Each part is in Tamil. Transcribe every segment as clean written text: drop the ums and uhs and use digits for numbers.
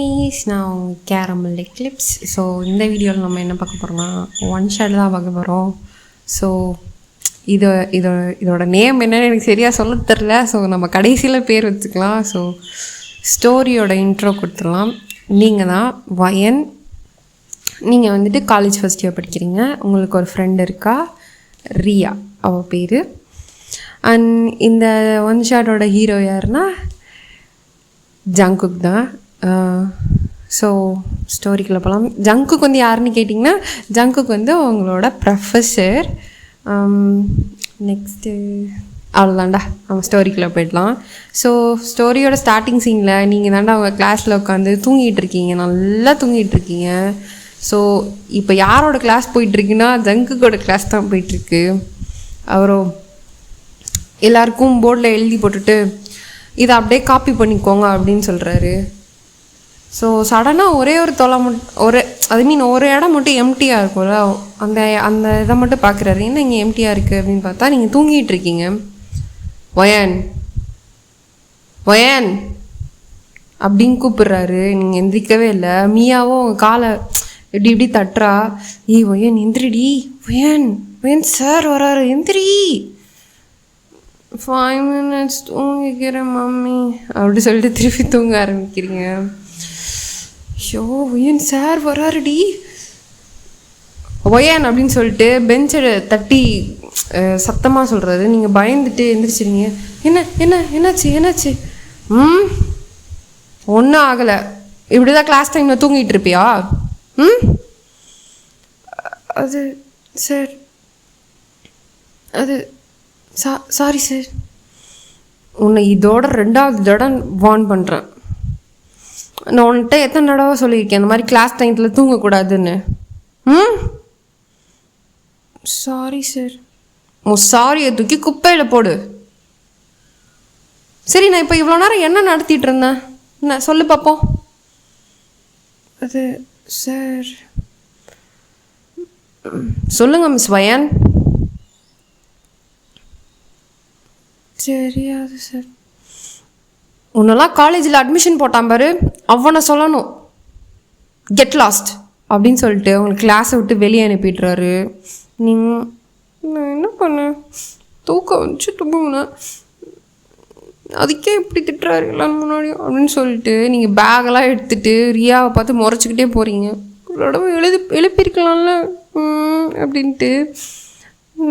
மம்மிஸ், நான் கேரமல் எக்லிப்ஸ். ஸோ இந்த வீடியோவில் நம்ம என்ன பார்க்க போகிறோம்னா ஒன் ஷாட் தான் பார்க்க போகிறோம். ஸோ இதோட நேம் என்னன்னு எனக்கு சரியாக சொல்ல தெரில. ஸோ நம்ம கடைசியில் பேர் வச்சுக்கலாம். ஸோ ஸ்டோரியோட இன்ட்ரோ கொடுத்துடலாம். நீங்கள் தான் வயன். நீங்கள் வந்துட்டு காலேஜ் ஃபஸ்ட் இயர் படிக்கிறீங்க. உங்களுக்கு ஒரு ஃப்ரெண்ட் இருக்கா, ரியா அவள் பேர். அண்ட் இந்த ஒன் ஷாட்டோட ஹீரோ யாருன்னா ஜங்குக் தான். ஸோ ஸ்டோரிக்குள்ளே போகலாம். ஜங்குக் வந்து யாருன்னு கேட்டிங்கன்னா, ஜங்குக் வந்து அவங்களோட ப்ரொஃபஸர். நெக்ஸ்ட்டு அவ்வளோதாண்டா, நம்ம ஸ்டோரிக்குள்ளே போயிடலாம். ஸோ ஸ்டோரியோட ஸ்டார்டிங் சீனில் நீங்கள் தாண்டா அவங்க கிளாஸில் உட்காந்து தூங்கிட்டு இருக்கீங்க, நல்லா தூங்கிட்டு இருக்கீங்க. ஸோ இப்போ யாரோட கிளாஸ் போயிட்டுருக்குன்னா ஜங்குக்கோட கிளாஸ் தான் போயிட்டுருக்கு. அவரும் எல்லாருக்கும் போர்டில் எழுதி போட்டுட்டு இதை அப்படியே காப்பி பண்ணிக்கோங்க அப்படின்னு சொல்கிறாரு. ஸோ சடனாக ஒரே ஒரு ஒரு இடம் மட்டும் எம்டியாக இருக்கும்ல, அந்த இதை மட்டும் பார்க்குறாரு. என்ன இங்கே எம்டியாக இருக்குது அப்படின்னு பார்த்தா நீங்கள் தூங்கிட்டு இருக்கீங்க. வயன் வயன் அப்படின்னு கூப்பிட்றாரு. நீங்கள் எந்திரிக்கவே இல்லை. மியாவும் உங்கள் காலை இப்படி தட்டுறா. வயன் எந்திரிடி, வயன் வயன் சார் வராரு, எந்திரி. 5 minutes தூங்கிக்கிறேன் மம்மி அப்படி சொல்லிட்டு திருப்பி தூங்க ஆரம்பிக்கிறீங்க. ஷோ ஒயன் சார் வராருடி, ஒயன் அப்படின்னு சொல்லிட்டு பெஞ்சை தட்டி சத்தமாக சொல்கிறாரு. நீங்கள் பயந்துட்டு எந்திரிச்சிருங்க. என்னாச்சு ஒன்றும் ஆகலை, இப்படி தான் கிளாஸ் டைமில் தூங்கிட்டு இருப்பியா? அது சார், அது சாரி சார், உன்னை இதோட 2வது தடவை வார்ன் பண்ணுறேன். நான் உன்கிட்ட எத்தனை தடவை சொல்லியிருக்கேன் அந்த மாதிரி கிளாஸ் டைத்தில் தூங்கக்கூடாதுன்னு? Sorry sir. சாரியை தூக்கி குப்பையில் போடு. சரி, நான் இப்போ இவ்வளோ நேரம் என்ன நடத்திட்டு இருந்தேன், என்ன சொல்லு பார்ப்போம். அது சார், சொல்லுங்க மிஸ் வயன். தெரியாது சார். உன்னெல்லாம் காலேஜில் அட்மிஷன் போட்டான் பாரு, அவனை சொல்லணும். கெட் லாஸ்ட் அப்படின்னு சொல்லிட்டு உங்களுக்கு கிளாஸை விட்டு வெளியே அனுப்பிடுறாரு. நான் என்ன பண்ணேன், தூக்கம் வச்சு தூங்குனேன், அதுக்கே இப்படி திட்டுறாரு எல்லாரும் முன்னாடியும் அப்படின்னு சொல்லிட்டு நீங்கள் பேகெல்லாம் எடுத்துகிட்டு ரியாவை பார்த்து முறைச்சிக்கிட்டே போகிறீங்க. உங்களோட எழுப்பியிருக்கலாம்ல அப்படின்ட்டு.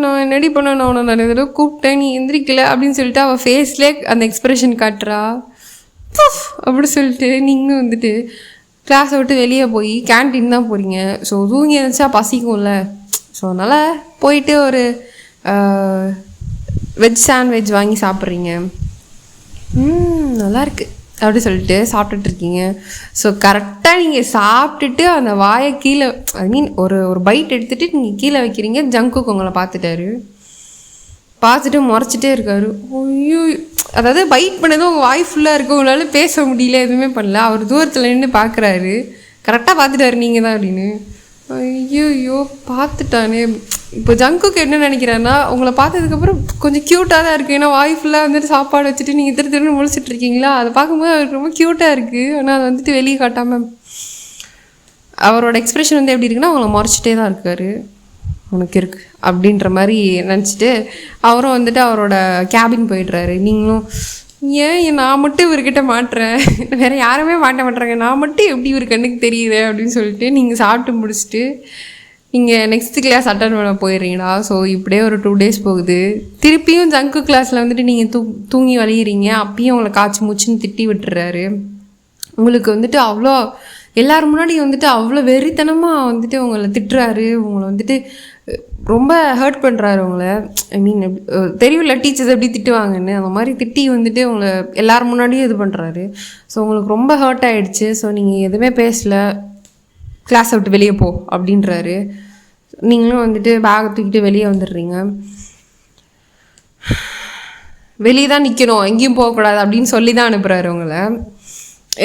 நான் என்னடி பண்ண, நான் உன்னை நிறைய தடவை கூப்பிட்டேன், நீ எந்திரிக்கல அப்படின்னு சொல்லிட்டு அவள் ஃபேஸ்லேயே அந்த எக்ஸ்ப்ரெஷன் காட்டுறா. அப்படி சொல்லிட்டு நீங்களும் வந்துட்டு கிளாஸை விட்டு வெளியே போய் கேன்டீன் தான் போகிறீங்க. ஸோ தூங்கி இருந்துச்சா பசிக்கும்ல. ஸோ அதனால் போயிட்டு ஒரு வெஜ் சாண்ட்விச் வாங்கி சாப்பிட்றீங்க. நல்லாயிருக்கு அப்படி சொல்லிட்டு சாப்பிட்டுட்ருக்கீங்க. ஸோ கரெக்டாக நீங்கள் சாப்பிட்டுட்டு அந்த வாயை கீழே, ஐ மீன் ஒரு பைட் எடுத்துகிட்டு நீங்கள் கீழே வைக்கிறீங்க. ஜங்குக்கு உங்களை பார்த்துட்டு முறைச்சிட்டே இருக்காரு. ஐயோ, அதாவது பைட் பண்ணதும் உங்கள் வாய் ஃபுல்லாக இருக்குது, உங்களால் பேச முடியல, எதுவுமே பண்ணல. அவர் தூரத்தில் நின்று பார்க்குறாரு. கரெக்டாக பார்த்துட்டாரு நீங்கள் தான் அப்படின்னு. ஐயோ பார்த்துட்டானே. இப்போ ஜங்குக்கு என்ன நினைக்கிறாருன்னா, உங்களை பார்த்ததுக்கப்புறம் கொஞ்சம் க்யூட்டாக தான் இருக்குது. ஏன்னா வாய் ஃபுல்லாக வந்துட்டு சாப்பாடு வச்சுட்டு நீங்கள் திருன்னு முழிச்சிட்டு இருக்கீங்களா, அதை பார்க்கும்போது அவருக்கு ரொம்ப க்யூட்டாக இருக்குது. ஆனால் அதை வந்துட்டு வெளியே காட்டாமல் அவரோட எக்ஸ்ப்ரெஷன் வந்து எப்படி இருக்குன்னா, அவங்கள முறைச்சிட்டே தான் இருக்கார். உனக்கு இருக்குது அப்படின்ற மாதிரி நினச்சிட்டு அவரும் வந்துட்டு அவரோட கேபின் போயிடுறாரு. நீங்களும் ஏன் நான் மட்டும் இவர்கிட்ட மாட்டுறேன், வேறு யாருமே மாட்ட மாட்டுறாங்க, நான் மட்டும் எப்படி இவர் கண்ணுக்கு தெரியுது அப்படின்னு சொல்லிட்டு நீங்கள் சாப்பிட்டு முடிச்சுட்டு நீங்கள் நெக்ஸ்ட்டு கிளாஸ் அட்டன் பண்ண போயிடுறீங்களா. ஸோ இப்படியே ஒரு 2 days போகுது. திருப்பியும் ஜங்கு கிளாஸில் வந்துட்டு நீங்கள் தூங்கி வழியிறீங்க. அப்பயும் உங்களை காய்ச்சி மூச்சுன்னு திட்டி விட்டுறாரு. உங்களுக்கு வந்துட்டு அவ்வளோ எல்லோரும் முன்னாடி வந்துட்டு அவ்வளோ வெறித்தனமாக வந்துட்டு உங்களை திட்டுறாரு. உங்களை வந்துட்டு ரொம்ப ஹர்ட் பண்ணுறாரு உங்களை. ஐ மீன் தெரியும்ல டீச்சர்ஸ் எப்படி திட்டுவாங்கன்னு, அந்த மாதிரி திட்டி வந்துட்டு உங்களை எல்லோரும் முன்னாடியும் இது பண்ணுறாரு. ஸோ உங்களுக்கு ரொம்ப ஹர்ட் ஆகிடுச்சு. ஸோ நீங்கள் எதுவுமே பேசலை, கிளாஸை விட்டு வெளியே போ அப்படின்றாரு. நீங்களும் வந்துட்டு பேகை தூக்கிட்டு வெளியே வந்துடுறீங்க. வெளியே தான் நிற்கணும், எங்கேயும் போகக்கூடாது அப்படின்னு சொல்லி தான் அனுப்புகிறாரு உங்களை.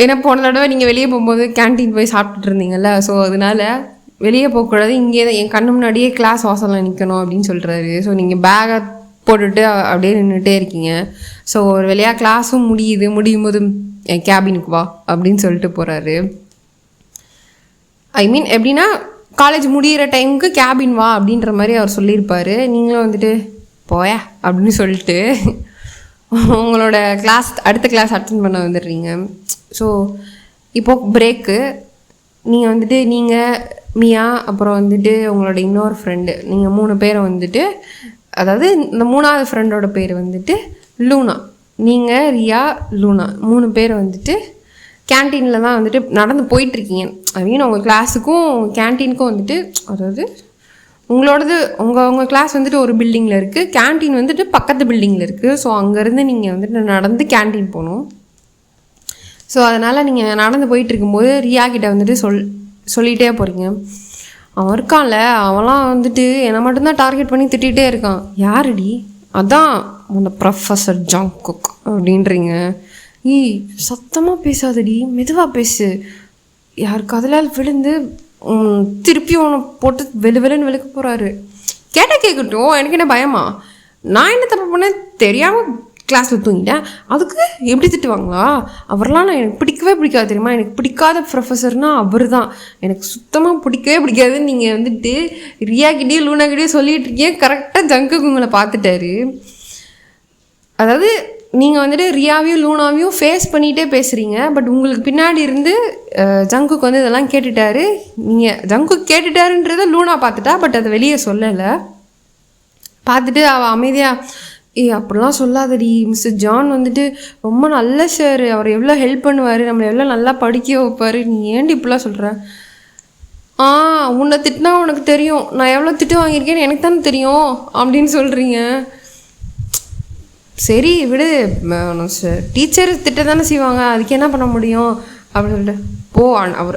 ஏன்னா போன தடவை நீங்கள் வெளியே போகும்போது கேன்டீன் போய் சாப்பிட்டுட்டு இருந்தீங்கல்ல, ஸோ அதனால் வெளியே போகக்கூடாது, இங்கே தான் என் கண்ணு முன்னாடியே கிளாஸ் வாசலில் நிற்கணும் அப்படின்னு சொல்கிறாரு. ஸோ நீங்கள் பேகை போட்டுட்டு அப்படியே நின்றுட்டே இருக்கீங்க. ஸோ ஒரு வழியாக கிளாஸும் முடியும் போது என் கேபினுக்கு வா அப்படின்னு சொல்லிட்டு போகிறாரு. ஐ மீன் எப்படின்னா காலேஜ் முடிகிற டைமுக்கு கேபின் வா அப்படின்ற மாதிரி அவர் சொல்லியிருப்பார். நீங்களும் வந்துட்டு போயா அப்படின்னு சொல்லிட்டு உங்களோட அடுத்த கிளாஸ் அட்டென்ட் பண்ண வந்துடுறீங்க. ஸோ இப்போது பிரேக்கு. நீங்கள் வந்துட்டு மியா அப்புறம் வந்துட்டு உங்களோட இன்னொரு ஃப்ரெண்டு, நீங்கள் 3 பேரை வந்துட்டு, அதாவது இந்த 3ஆவது ஃப்ரெண்டோட பேர் வந்துட்டு லூனா, நீங்கள் ரியா லூனா 3 பேர் வந்துட்டு கேன்டீனில் தான் வந்துட்டு நடந்து போயிட்டுருக்கீங்க. ஐ மீன் உங்கள் கிளாஸுக்கும் கேன்டீனுக்கும் வந்துட்டு, அதாவது உங்களோடது உங்கள் கிளாஸ் வந்துட்டு ஒரு பில்டிங்கில் இருக்குது, கேன்டீன் வந்துட்டு பக்கத்து பில்டிங்கில் இருக்குது. ஸோ அங்கேருந்து நீங்கள் வந்துட்டு நடந்து கேன்டீன் போகணும். ஸோ அதனால் நீங்கள் நடந்து போயிட்டு இருக்கும்போது ரியா கிட்ட வந்துட்டு சொல்லிகிட்டே போகிறீங்க. அவன் இருக்கான்ல, அவன்லாம் வந்துட்டு என்னை மட்டும்தான் டார்கெட் பண்ணி திட்டிகிட்டே இருக்கான். யாருடி? அதான் உன்னை ப்ரொஃபஸர் ஜங்குக் அப்படின்றீங்க. சத்தமாக பேசாதடி, மெதுவாக பேசு. யாருக்கு அதில் விழுந்து திருப்பி அவனை போட்டு வெளுன்னு வெளுக்க போகிறாரு. கேட்டால் கேட்கட்டும், எனக்கு என்ன பயமா? நான் என்ன தப்பு பண்ணேன் தெரியாமல் கிளாஸில் தூங்கிட்டேன், அதுக்கு எப்படி திட்டுவாங்களா? அவரெலாம் எனக்கு பிடிக்கவே பிடிக்காது தெரியுமா? எனக்கு பிடிக்காத ப்ரொஃபஸர்னால் அவர் தான். எனக்கு சுத்தமாக பிடிக்கவே பிடிக்காதுன்னு நீங்கள் வந்துட்டு ரியாக்கிட்டே லூனாக்கிட்டே சொல்லிகிட்டு இருக்கீங்க. கரெக்டாக ஜங்குக்கு உங்களை பார்த்துட்டாரு. அதாவது நீங்கள் வந்துட்டு ரியாவையும் லூனாவையும் ஃபேஸ் பண்ணிகிட்டே பேசுகிறீங்க. பட் உங்களுக்கு பின்னாடி இருந்து ஜங்குக்கு வந்து இதெல்லாம் கேட்டுட்டாரு. நீங்கள் ஜங்குக்கு கேட்டுட்டாருன்றதை லூனா பார்த்துட்டா, பட் அதை வெளியே சொல்லலை. பார்த்துட்டு அவள் அமைதியாக, அப்படிலாம் சொல்லாதடி, மிஸ்டர் ஜான் வந்துட்டு ரொம்ப நல்ல சார், அவர் எவ்வளோ ஹெல்ப் பண்ணுவார், நம்மளை எவ்வளோ நல்லா படிக்க வைப்பார், நீ ஏன்டி இப்படிலாம் சொல்கிற? உன்னை திட்டினா உனக்கு தெரியும், நான் எவ்வளோ திட்டு வாங்கியிருக்கேன்னு எனக்கு தானே தெரியும் அப்படின்னு சொல்கிறீங்க. சரி விடு, டீச்சர் திட்ட தானே செய்வாங்க, அதுக்கு என்ன பண்ண முடியும் அப்படின்னு சொல்லிட்டு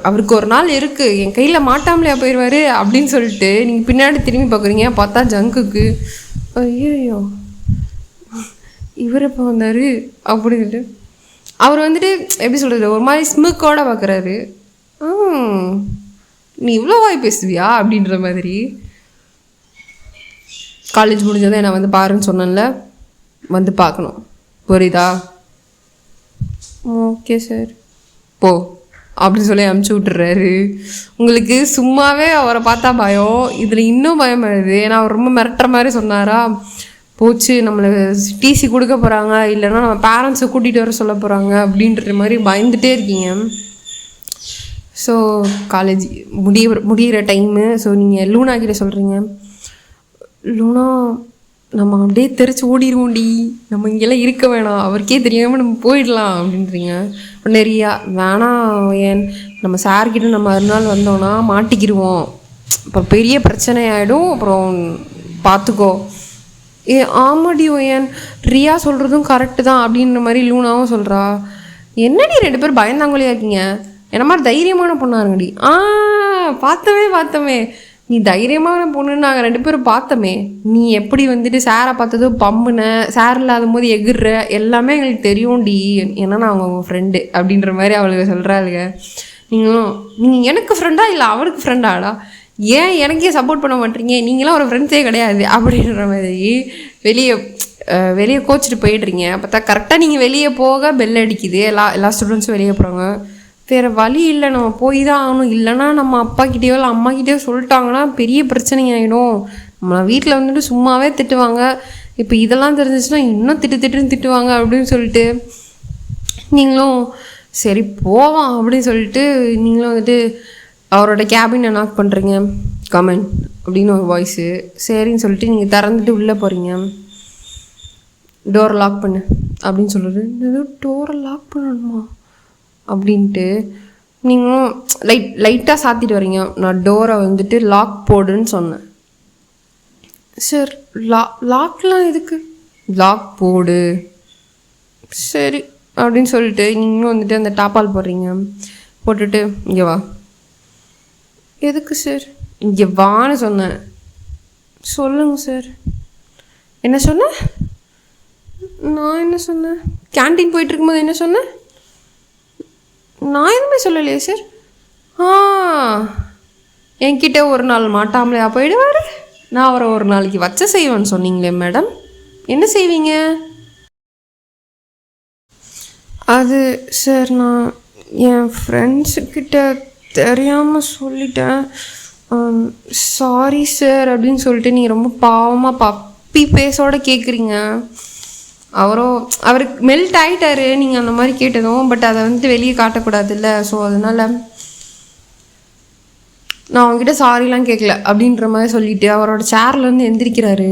அவருக்கு ஒரு நாள் இருக்குது, என் கையில் மாட்டாமலையா போயிடுவார் அப்படின்னு சொல்லிட்டு நீங்கள் பின்னாடி திரும்பி பார்க்குறீங்க. பார்த்தா ஜங்குக்கு ஐயோ இவர் இப்போ வந்தார் அப்படின்ட்டு அவர் வந்துட்டு எப்படி சொல்கிறது, ஒரு மாதிரி ஸ்மிக்கோட பார்க்குறாரு. நீ இவ்வளோ வாய் பேசுவியா அப்படின்ற மாதிரி. காலேஜ் முடிஞ்சதை நான் வந்து பாருன்னு சொன்னேன்ல, வந்து பார்க்கணும், புரியுதா? ஓகே சார் போ அப்படின்னு சொல்லி அனுப்பிச்சி விட்டுறாரு. உங்களுக்கு சும்மாவே அவரை பார்த்தா பயம், இதில் இன்னும் பயம் வருது. ஏன்னா அவர் ரொம்ப மிரட்டுற மாதிரி சொன்னாரா, போச்சு நம்மளை டிசி கொடுக்க போகிறாங்க, இல்லைன்னா நம்ம பேரண்ட்ஸை கூட்டிகிட்டு வர சொல்ல போகிறாங்க அப்படின்ற மாதிரி பயந்துகிட்டே இருக்கீங்க. ஸோ காலேஜ் முடிகிற டைமு. ஸோ நீங்கள் லூனா கிட்ட சொல்கிறீங்க, லூனா நம்ம அப்படியே தெரிச்சு ஓடிடுவோண்டி, நம்ம இங்கெல்லாம் இருக்க வேணாம், அவருக்கே தெரியாமல் நம்ம போயிடலாம் அப்படின்றீங்க. நிறையா வேணாம், ஏன் நம்ம சார்கிட்ட நம்ம மறுநாள் வந்தோன்னா மாட்டிக்கிடுவோம், அப்புறம் பெரிய பிரச்சனை ஆகிடும், அப்புறம் பார்த்துக்கோ. ஆமாடி ஏன் ரியா சொல்கிறதும் கரெக்டு தான் அப்படின்ற மாதிரி லூனாவும் சொல்கிறா. என்னடி 2 பேர் பயந்தாங்கொழியாக இருக்கீங்க, என்ன மாதிரி தைரியமான பொண்ணாருங்கடி. பார்த்தமே நீ தைரியமான பொண்ணுன்னு நாங்கள் 2 பேரும் பார்த்தோமே. நீ எப்படி வந்துட்டு சாரை பார்த்ததும் பம்புன, சார் இல்லாத போது எகிர்ற, எல்லாமே எங்களுக்கு தெரியும்டி, ஏன்னா நான் அவங்க ஃப்ரெண்டு அப்படின்ற மாதிரி அவளுக்கு சொல்கிறாளுங்க. நீங்கள் எனக்கு ஃப்ரெண்டா இல்லை அவருக்கு ஃப்ரெண்டாடா, ஏன் எனக்கே சப்போர்ட் பண்ண மாட்டீங்க, நீங்களாம் ஒரு ஃப்ரெண்ட்ஸே கிடையாது அப்படின்ற மாதிரி வெளியே கோச்சிட்டு போயிடுறீங்க. பார்த்தா கரெக்டாக நீங்கள் வெளியே போக பெல் அடிக்குது, எல்லா ஸ்டூடெண்ட்ஸும் வெளியே போகிறாங்க. வேறு வழி இல்லை, நம்ம போய் தான் ஆகணும், இல்லைனா நம்ம அப்பாக்கிட்டேயோ இல்லை அம்மாக்கிட்டேயோ சொல்லிட்டாங்கன்னா பெரிய பிரச்சனை ஆகிடும். நம்மளை வீட்டில் வந்துட்டு சும்மாவே திட்டுவாங்க, இப்போ இதெல்லாம் தெரிஞ்சிச்சுன்னா இன்னும் திட்டுன்னு திட்டுவாங்க அப்படின்னு சொல்லிட்டு நீங்களும் சரி போவான் அப்படின்னு சொல்லிட்டு நீங்களும் வந்துட்டு அவரோட கேபினை நாக் பண்ணுறீங்க. கமெண்ட் அப்படின்னு ஒரு வாய்ஸு. சரின்னு சொல்லிட்டு நீங்கள் திறந்துட்டு உள்ளே போகிறீங்க. டோரை லாக் பண்ணு அப்படின்னு சொல்லுறது. டோரை லாக் பண்ணணுமா அப்படின்ட்டு நீங்களும் லைட்டாக சாத்திட்டு வரீங்க. நான் டோரை வந்துட்டு லாக் போடுன்னு சொன்னேன். சார் லாக்லாம் எதுக்கு? லாக் போடு. சரி அப்படின்னு சொல்லிட்டு நீங்களும் வந்துட்டு அந்த டாப்பால் போடுறீங்க. போட்டுட்டு இங்கே வா. எதுக்கு சார்? இங்கே வான்னு சொன்னேன். சொல்லுங்கள் சார். என்ன சொன்னேன்? நான் என்ன சொன்னேன்? கேன்டீன் போயிட்டுருக்கும்போது என்ன சொன்னேன்? நான் எதுவுமே சொல்லலையே சார். என்கிட்ட ஒரு நாள் மாட்டாமலையா போயிடுவார், நான் அவரை ஒரு நாளைக்கு வச்ச செய்வேன்னு சொன்னீங்களே மேடம், என்ன செய்வீங்க? அது சார் நான் என் ஃப்ரெண்ட்ஸுக்கிட்ட தெரியாமல் சொல்லிட்டேன். சாரி சார் அப்படின்னு சொல்லிட்டு நீங்கள் ரொம்ப பாவமாக பப்பி பேசோட கேட்குறீங்க. அவருக்கு மெல்ட் ஆகிட்டாரு நீங்கள் அந்த மாதிரி கேட்டதும். பட் அதை வந்துட்டு வெளியே காட்டக்கூடாதுல்ல. ஸோ அதனால் நான் அவங்ககிட்ட சாரிலாம் கேட்கல அப்படின்ற மாதிரி சொல்லிவிட்டு அவரோட சேர்லேருந்து எந்திரிக்கிறாரு.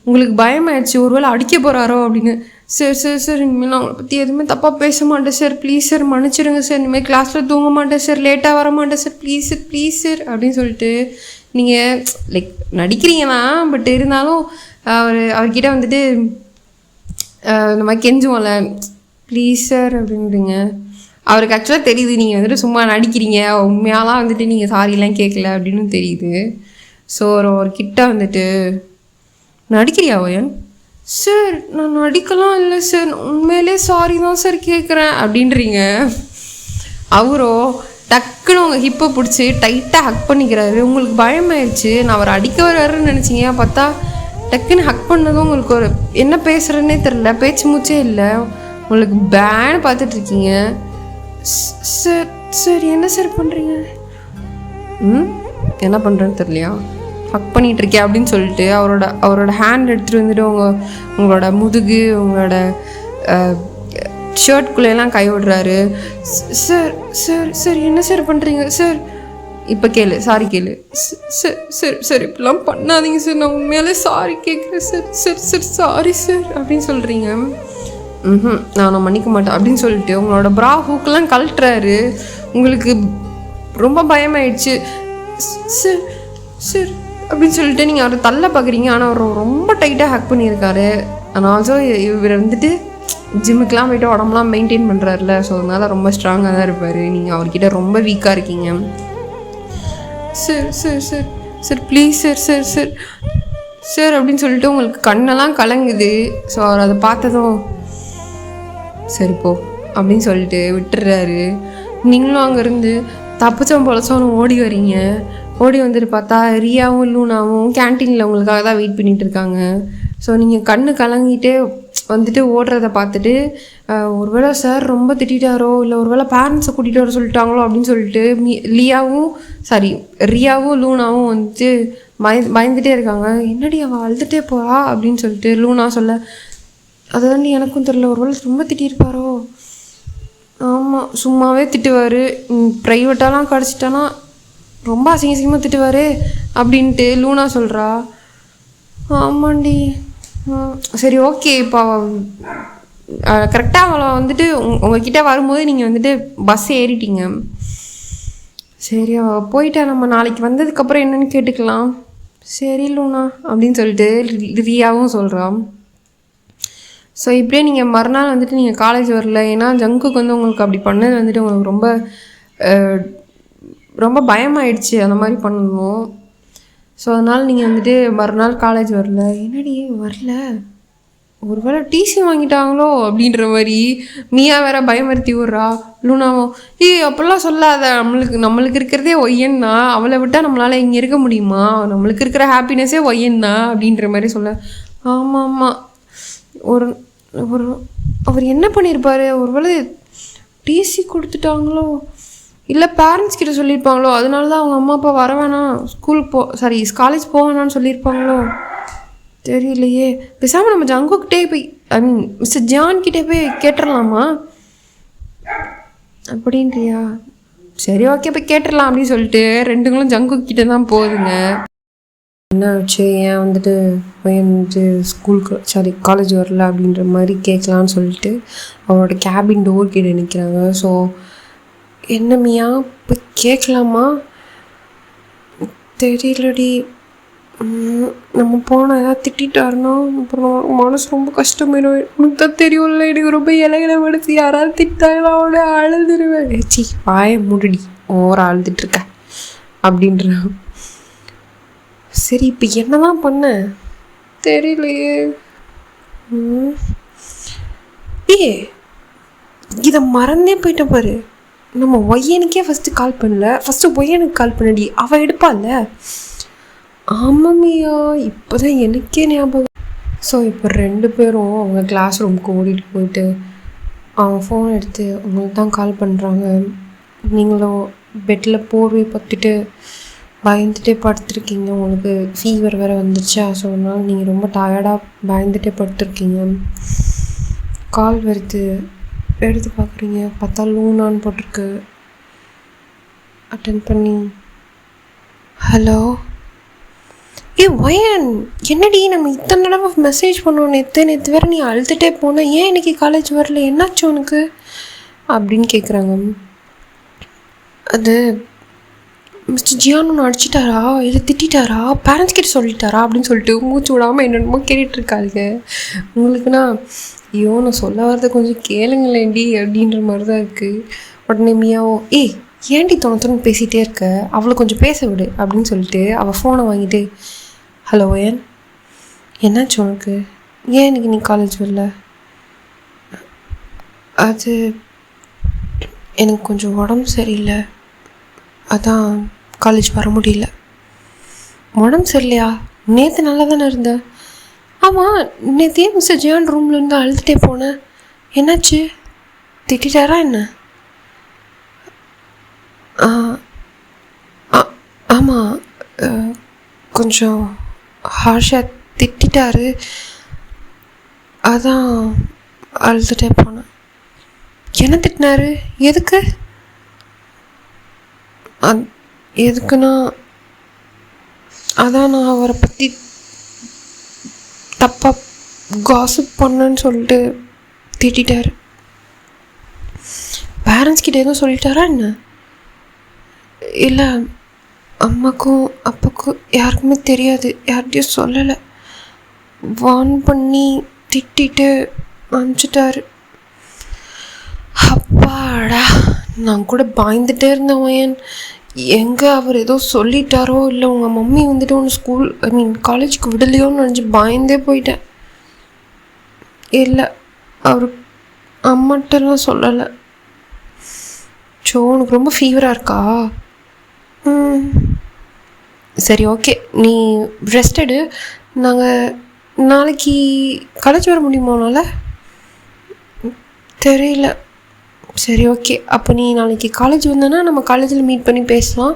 உங்களுக்கு பயமாயிடுச்சு ஒருவேளை அடிக்க போகிறாரோ அப்படின்னு. சார் சார் சார் இனிமேல் நான் அவங்களை பற்றி எதுவுமே தப்பாக பேச மாட்டேன் சார், ப்ளீஸ் சார் மன்னிச்சிடுங்க சார், இனிமேல் கிளாஸில் தூங்க மாட்டேன் சார், லேட்டாக வர மாட்டேன் சார், ப்ளீஸ் சார் அப்படின்னு சொல்லிட்டு நீங்கள் லைக் நடிக்கிறீங்கன்னா. பட் இருந்தாலும் அவர்கிட்ட வந்துட்டு இந்த மாதிரி கெஞ்சுவோம்ல, ப்ளீஸ் சார் அப்படின்றீங்க. அவருக்கு ஆக்சுவலாக தெரியுது நீங்கள் வந்துட்டு சும்மா நடிக்கிறீங்க, உண்மையாலாம் வந்துட்டு நீங்கள் சாரிலாம் கேட்கல அப்படின்னு தெரியுது. ஸோ ஒரு கிட்ட வந்துட்டு நடிக்கிறியா ஓயன்? சார் நான் நடிக்கலாம் இல்லை சார், உண்மையிலே சாரி தான் சார் கேட்குறேன் அப்படின்றீங்க. அவரோ டக்குன்னு உங்கள் ஹிப்பை பிடிச்சி டைட்டாக ஹக் பண்ணிக்கிறாரு. உங்களுக்கு பயமாயிடுச்சு, நான் அவர் அடிக்க வர்றாருன்னு நினச்சிங்க. பார்த்தா டக்குன்னு ஹக் பண்ணதும் உங்களுக்கு ஒரு என்ன பேசுகிறேன்னே தெரில, பேச்சு மூச்சே இல்லை. உங்களுக்கு பேன்னு பார்த்துட்ருக்கீங்க. சார் சார் என்ன சார் பண்ணுறீங்க? என்ன பண்ணுறேன்னு தெரியலையா? ஹக் பண்ணிகிட்ருக்கேன் அப்படின்னு சொல்லிட்டு அவரோட ஹேண்ட் எடுத்துகிட்டு வந்துட்டு உங்களோட முதுகு உங்களோட ஷர்ட்குள்ளேலாம் கை விடுறாரு. சார் சார் சார் என்ன சார் பண்ணுறீங்க? சார் இப்போ கேளு, சாரி கேளு. சார் சார் சார் இப்படிலாம் பண்ணாதீங்க சார், நான் உண்மையாலே சாரி கேட்குறேன் sir. Sir sir sorry sir அப்படின்னு சொல்கிறீங்க. நான் மன்னிக்க மாட்டேன் அப்படின்னு சொல்லிட்டு உங்களோட ப்ரா ஹூக்கெல்லாம் கழட்டுறாரு. உங்களுக்கு ரொம்ப பயமாயிடுச்சு. சார் சார் அப்படின்னு சொல்லிட்டு நீங்கள் அவரை தள்ள பார்க்குறீங்க. ஆனால் அவர் ரொம்ப டைட்டாக ஹேக் பண்ணியிருக்காரு. ஆனால் ஆல்சோ இவர் வந்துட்டு ஜிம்முக்கெலாம் போய்ட்டு உடம்புலாம் மெயின்டைன் பண்ணுறாருல. ஸோ அதனால் ரொம்ப ஸ்ட்ராங்காக தான் இருப்பார். நீங்கள் அவர்கிட்ட ரொம்ப வீக்காக இருக்கீங்க. Sir sir sir sir please sir sir sir sir அப்படின்னு சொல்லிட்டு உங்களுக்கு கண்ணெல்லாம் கலங்குது. ஸோ அவர் அதை பார்த்ததும் சரிப்போ அப்படின்னு சொல்லிட்டு விட்டுறாரு. நீங்களும் அங்கேருந்து தப்புச்சம் பொழச்சோன்னு ஓடி வரீங்க. ஓடி வந்துட்டு பார்த்தா ரியாவும் லூனாவும் கேன்டீனில் உங்களுக்காக தான் வெயிட் பண்ணிகிட்டு இருக்காங்க. ஸோ நீங்கள் கண்ணு கலங்கிட்டு வந்துட்டு ஓடுறத பார்த்துட்டு ஒருவேளை சார் ரொம்ப திட்டாரோ இல்லை ஒருவேளை பேரண்ட்ஸை கூட்டிகிட்டு வர சொல்லிட்டாங்களோ அப்படின்னு சொல்லிட்டு ரியாவும் லூனாவும் வந்துட்டு பயந்துகிட்டே இருக்காங்க. என்னடி அவள் அழுதுகிட்டே போகிறா அப்படின்னு சொல்லிட்டு லூனா சொல்ல, அது வந்து எனக்கும் தெரியல, ஒருவேளை ரொம்ப திட்டிருப்பாரோ. ஆமாம், சும்மாவே திட்டுவார், ப்ரைவேட்டாலாம் கிடச்சிட்டானா ரொம்ப அசிங்கமாக திட்டுவார் அப்படின்ட்டு லூனா சொல்கிறா. ஆமாண்டி, சரி ஓகே. இப்போ கரெக்டாக அவளை வந்துட்டு உங்ககிட்ட வரும்போது நீங்கள் வந்துட்டு பஸ் ஏறிட்டீங்க. சரி அவள் போயிட்டா, நம்ம நாளைக்கு வந்ததுக்கப்புறம் என்னென்னு கேட்டுக்கலாம். சரி லூனா அப்படின்னு சொல்லிட்டு ரியாவும் சொல்கிறான். ஸோ இப்படியே நீங்கள் மறுநாள் வந்துட்டு நீங்கள் காலேஜ் வரல. ஏன்னா ஜங்குக்கு வந்து உங்களுக்கு அப்படி பண்ணது வந்துட்டு உங்களுக்கு ரொம்ப ரொம்ப பயமாயிடுச்சு அந்த மாதிரி பண்ணணும். ஸோ அதனால் நீங்கள் வந்துட்டு மறுநாள் காலேஜ் வரல. என்னடி வரல, ஒருவேளை டிசி வாங்கிட்டாங்களோ அப்படின்ற மாதிரி மியா வேற பயமுறுத்தி விட்றா. லூனாவும் அப்படிலாம் சொல்லாத, நம்மளுக்கு இருக்கிறதே ஒய்யன்னா, அவளை விட்டால் நம்மளால் இங்கே இருக்க முடியுமா, நம்மளுக்கு இருக்கிற ஹாப்பினஸ்ஸே ஒய்யன்னா அப்படின்ற மாதிரி சொல்ல. ஆமாம் ஆமாம், ஒரு அவர் என்ன பண்ணியிருப்பார், ஒருவேளை டிசி கொடுத்துட்டாங்களோ இல்லை பேரண்ட்ஸ் கிட்ட சொல்லியிருப்பாங்களோ, அதனால தான் அவங்க அம்மா அப்பா வர வேணாம் காலேஜ் போக வேணான்னு சொல்லியிருப்பாங்களோ தெரியலையே. பேசாமல் நம்ம ஜங்குக்கிட்டே போய் மிஸ்டர் ஜான்கிட்டே போய் கேட்டுடலாமா அப்படின்றியா? சரி ஓகே போய் கேட்டுடலாம் அப்படின்னு சொல்லிட்டு ரெண்டுங்களும் ஜங்குக்கிட்ட தான் போகுதுங்க. என்ன ஆச்சு, ஏன் வந்துட்டு காலேஜ் வரல அப்படின்ற மாதிரி கேட்கலான்னு சொல்லிட்டு அவரோட கேபின் டோர் கிட்ட நிற்கிறாங்க. ஸோ என்ன மியா போய் கேட்கலாமா தெரியலடி, நம்ம போனால் ஏதாவது திட்டாருன்னா அப்புறம் மனசு ரொம்ப கஷ்டமாயிடும். எனக்கு தான் தெரியும்ல, எனக்கு ரொம்ப இலையில படுத்து யாராவது திட்டாங்களா அவனே அழுதுருவேன். சி வாய மூடி ஓவரா அழுதுட்டுருக்க அப்படின்ற. சரி இப்போ என்ன தான் பண்ண தெரியலையே. இதை மறந்தே போயிட்டேன் பாரு. நம்ம ஒய்யனுக்கே ஃபஸ்ட்டு கால் பண்ணல, ஃபஸ்ட்டு ஒய்யனுக்கு கால் பண்ணடி, அவள் எடுப்பாள்ல. ஆமாமியா, இப்போ தான் எனக்கே ஞாபகம். ஸோ இப்போ ரெண்டு பேரும் அவங்க கிளாஸ் ரூமுக்கு ஓடிட்டு போயிட்டு அவங்க ஃபோன் எடுத்து உங்களுக்கு தான் கால் பண்ணுறாங்க. நீங்களும் பெட்டில் போர்வை பற்றிட்டு பயந்துட்டே படுத்துருக்கீங்க. உங்களுக்கு ஃபீவர் வேறு வந்துருச்சா, ஸோ அதனால் நீங்கள் ரொம்ப டயர்டாக பயந்துட்டே படுத்துருக்கீங்க. கால் வருது, எடுத்து பார்க்குறீங்க, பார்த்தா லூனான்னு போட்டிருக்கு. அட்டன் பண்ணி ஹலோ ஒயன், என்னடி நம்ம இத்தனை தடவை மெசேஜ் பண்ணோம், நேற்று வேறு நீ அழுதுகிட்டே போன, ஏன் இன்றைக்கி காலேஜ் வரல, என்னாச்சு உனக்கு அப்படின்னு கேட்குறாங்க. அது மிஸ்டர் ஜியான் ஒன்று அடிச்சிட்டாரா, இல்லை திட்டாரா, பேரண்ட்ஸ் கிட்ட சொல்லிட்டாரா அப்படின்னு சொல்லிட்டு மூச்சு விடாமல் என்னென்னமோ கேட்டுட்ருக்காளுங்க. உங்களுக்குன்னா ஐயோ நான் சொல்ல வரதை கொஞ்சம் கேளுங்களேண்டி அப்படின்ற மாதிரி தான் இருக்குது. உடனே மியாவோ ஏன்டி தோணத்தோன்னு பேசிகிட்டே இருக்க, அவளை கொஞ்சம் பேச விடு அப்படின்னு சொல்லிட்டு அவள் ஃபோனை வாங்கிட்டு ஹலோ ஏன் என்னாச்சு உனக்கு, ஏன் இன்னைக்கு நீ காலேஜ் வரல? அது எனக்கு கொஞ்சம் உடம்பு சரியில்லை, அதான் காலேஜ் வர முடியல. உடம்பு சரியில்லையா? நேற்று நல்லா தானே இருந்த. ஆமாம், நேற்று ஏன் மிஸ்டர் ஜியான் ரூம்லேருந்து அழுதுகிட்டே போனேன், என்னாச்சு, திட்டாரா என்ன? ஆமாம், கொஞ்சம் ஹார்ஷாக திட்டாரு, அதான் அழுதுகிட்டே போனேன். என்ன திட்டினாரு, எதுக்கு? எதுக்குன்னா அதான் நான் அவரை பற்றி தப்பாக காசிப் பண்ணேன்னு சொல்லிட்டு திட்டாரு. பேரண்ட்ஸ் கிட்ட எதுவும் சொல்லிட்டாரா என்ன? இல்லை, அம்மாக்கும் அப்பாவுக்கும் யாருக்குமே தெரியாது, யார்கிட்டையும் சொல்லலை. வார்ன் பண்ணி திட்டிட்டு அனுப்பிச்சிட்டாரு. அப்பாடா, நான் கூட பயந்துகிட்டே இருந்தேன். எங்கே அவர் ஏதோ சொல்லிட்டாரோ, இல்லை உங்கள் மம்மி வந்துட்டு ஒன்று காலேஜுக்கு விடலையோன்னு நினச்சி பயந்தே போயிட்டேன். இல்லை, அவர் அம்மாட்டெல்லாம் சொல்லலை. ஸோ உனக்கு ரொம்ப ஃபீவராக இருக்கா? சரி, ஓகே, நீ ரெஸ்ட் எடு. நாங்கள் நாளைக்கு காலேஜ் வர முடியுமா உன்னால்? தெரியல. சரி, ஓகே, அப்போ நீ நாளைக்கு காலேஜ் வந்தேன்னா நம்ம காலேஜில் மீட் பண்ணி பேசலாம்.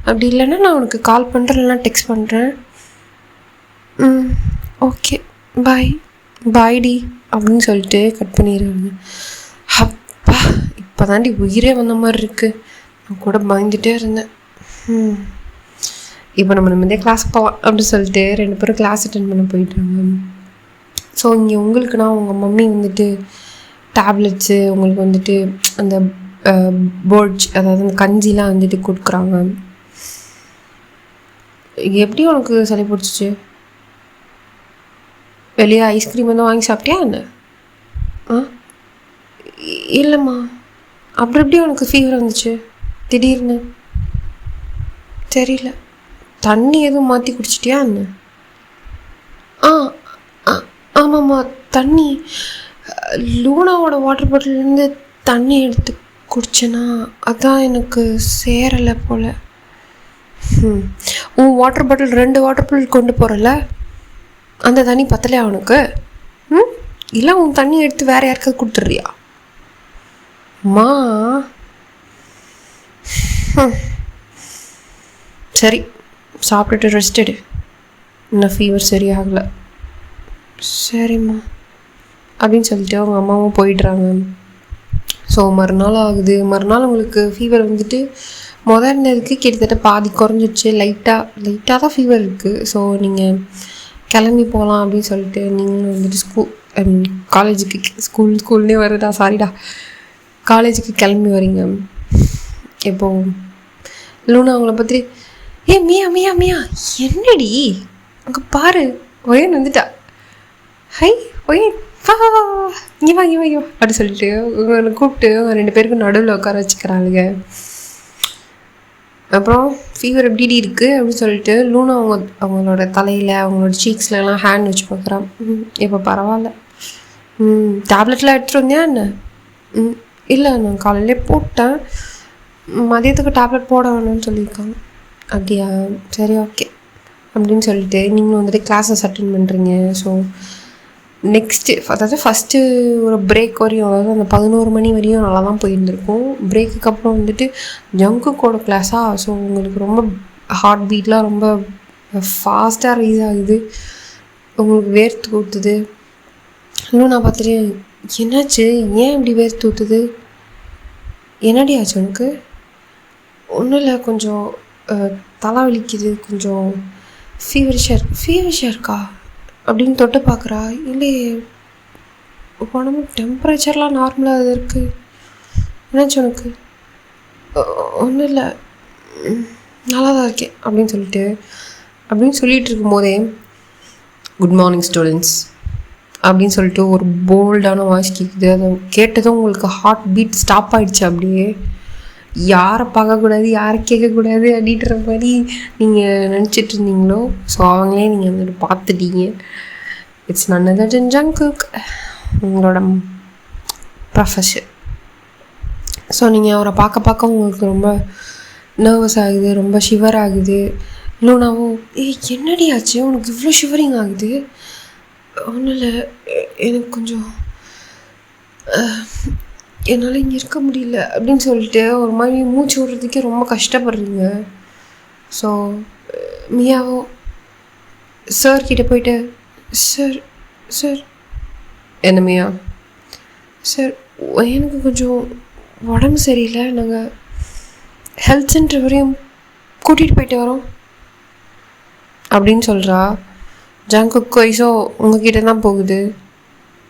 அப்படி இல்லைன்னா நான் உனக்கு கால் பண்ணுறேன், இல்லைனா டெக்ஸ்ட் பண்ணுறேன். ஓகே, பாய்டி அப்படின்னு சொல்லிட்டு கட் பண்ணிடுவாங்க. அப்பா, இப்போ தாண்டி உயிரே வந்த மாதிரி இருக்குது. நான் கூட பயந்துகிட்டே இருந்தேன். இப்போ நம்ம நிம்மதியாக கிளாஸுக்கு போவோம் அப்படின்னு சொல்லிட்டு 2 பேரும் கிளாஸ் அட்டென்ட் பண்ண போயிட்டாங்க. ஸோ இங்கே உங்களுக்குன்னா உங்கள் மம்மி வந்துட்டு டேப்லெட்ஸு உங்களுக்கு வந்துட்டு அந்த போர்ட்ஸ், அதாவது அந்த கஞ்சிலாம் வந்துட்டு கொடுக்குறாங்க. எப்படி உனக்கு சளி பிடிச்சிச்சு? வெளியே ஐஸ்கிரீம் வந்து வாங்கி சாப்பிட்டியா என்ன? இல்லைம்மா. அப்புறம் எப்படி உனக்கு ஃபீவர் வந்துச்சு திடீர்னு? தெரியல. தண்ணி எதுவும் மாற்றி குடிச்சிட்டியா என்ன? ஆமாம்மா, தண்ணி லூனாவோட வாட்டர் பாட்டிலேருந்து தண்ணி எடுத்து குடிச்சேன்னா அதான் எனக்கு சேரலை போல். உன் வாட்டர் பாட்டில் 2 வாட்டர் பாட்டில் கொண்டு போகிறல, அந்த தண்ணி பத்தலையா அவனுக்கு? இல்லை உன் தண்ணி எடுத்து வேறு யாருக்காவது கொடுத்துட்றியா? அம்மா, சரி, சாப்பிட்டுட்டு ரெஸ்ட் எடு, இன்னும் ஃபீவர் சரியாகலை. சரிம்மா அப்படின்னு சொல்லிட்டு அவங்க அம்மாவும் போயிடுறாங்க. ஸோ மறுநாள் ஆகுது. மறுநாள் உங்களுக்கு ஃபீவர் வந்துட்டு இருந்ததுக்கு கிட்டத்தட்ட பாதி குறைஞ்சிடுச்சு. லைட்டாக தான் ஃபீவர் இருக்குது. ஸோ நீங்கள் கிளம்பி போகலாம் அப்படின்னு சொல்லிட்டு நீங்களும் வந்துட்டு காலேஜுக்கு ஸ்கூல்னே வருதா, சாரிடா, காலேஜுக்கு கிளம்பி வரீங்க. இப்போது லூனா அவங்கள பற்றி மியா மியா மியா என்னடி அங்கே பாரு, ஒயன் வந்துட்டா, ஹை ஒயன் இங்கே வா அப்படி சொல்லிட்டு உங்களை கூப்பிட்டு அவங்க 2 பேருக்கும் நடுவில் உட்கார வச்சுக்கிறாளுங்க. அப்புறம் ஃபீவர் எப்படி இருக்குது அப்படின்னு சொல்லிட்டு லூனா அவங்களோட தலையில் அவங்களோட சீக்ஸ்லலாம் ஹேண்ட் வச்சு பார்க்குறான். இப்போ பரவாயில்ல. டேப்லெட்லாம் எடுத்துகிட்டு வந்தியா என்ன? இல்லை, நான் காலையிலே போட்டேன், மதியத்துக்கு டேப்லெட் போட வேணும்னு சொல்லியிருக்காங்க. அப்படியா, சரி, ஓகே அப்படின்னு சொல்லிட்டு நீங்களும் வந்துட்டு கிளாஸஸ் அட்டென்ட் பண்ணுறீங்க. ஸோ நெக்ஸ்ட்டு அதாவது ஃபஸ்ட்டு ஒரு பிரேக் வரையும், அதாவது அந்த 11 மணி வரையும் நல்லா தான் போயிருந்துருக்கும். பிரேக்குக்கு அப்புறம் வந்துட்டு ஜங்குக்கோட கிளாஸாக. ஸோ உங்களுக்கு ரொம்ப ஹார்ட் பீட்லாம் ரொம்ப ஃபாஸ்ட்டாக ரைஸ் ஆகுது, உங்களுக்கு வேர்த்து ஊற்றுது. இன்னும் நான் பார்த்துட்டு என்னாச்சு, ஏன் இப்படி வேர்த்து ஊற்றுது, என்னடி ஆச்சு உனக்கு? ஒன்றும் இல்லை, கொஞ்சம் தலை வலிக்குது, கொஞ்சம் ஃபீவரிஷாக இருக்கா அப்படின்னு தொட்டு பார்க்குறா. இல்லையே, உடம்பு டெம்பரேச்சர்லாம் நார்மலாக இருக்குது, என்னாச்சு உனக்கு? ஒன்றும் இல்லை, நல்லா தான் இருக்கேன் அப்படின்னு சொல்லிட்டு இருக்கும்போதே குட் மார்னிங் ஸ்டூடெண்ட்ஸ் அப்படின்னு சொல்லிட்டு ஒரு போல்டான வாய்ஸ் கேட்குது. அதை கேட்டதும் உங்களுக்கு ஹார்ட் பீட் ஸ்டாப் ஆகிடுச்சு. அப்படியே யாரை பார்க்கக்கூடாது, யாரை கேட்கக்கூடாது அப்படின்ற மாதிரி நீங்கள் நினச்சிட்டு இருந்தீங்களோ, ஸோ அவங்களே நீங்கள் வந்துட்டு பார்த்துட்டீங்க. It's none other than Jungkook, உங்களோட ப்ரொஃபஸர். ஸோ நீங்கள் அவரை பார்க்க உங்களுக்கு ரொம்ப நர்வஸ் ஆகுது, ரொம்ப ஷிவர் ஆகுது. லூனாவும் என்னடி ஆச்சு உனக்கு இவ்வளோ ஷிவரிங் ஆகுது? ஒன்றும் இல்லை, எனக்கு கொஞ்சம் என்னால் இங்கே இருக்க முடியல அப்படின்னு சொல்லிட்டு ஒரு மாதிரி மூச்சு விடுறதுக்கே ரொம்ப கஷ்டப்படுறீங்க. ஸோ மியாவும் சார்கிட்ட போயிட்டு, சார் என்ன மியா? சார் எனக்கு கொஞ்சம் உடம்பு சரியில்லை, நாங்கள் ஹெல்த் சென்டர் வரையும் கூட்டிகிட்டு போயிட்டு வரோம் அப்படின்னு சொல்கிறா. ஜங்குக் வயசோ உங்ககிட்ட தான் போகுது.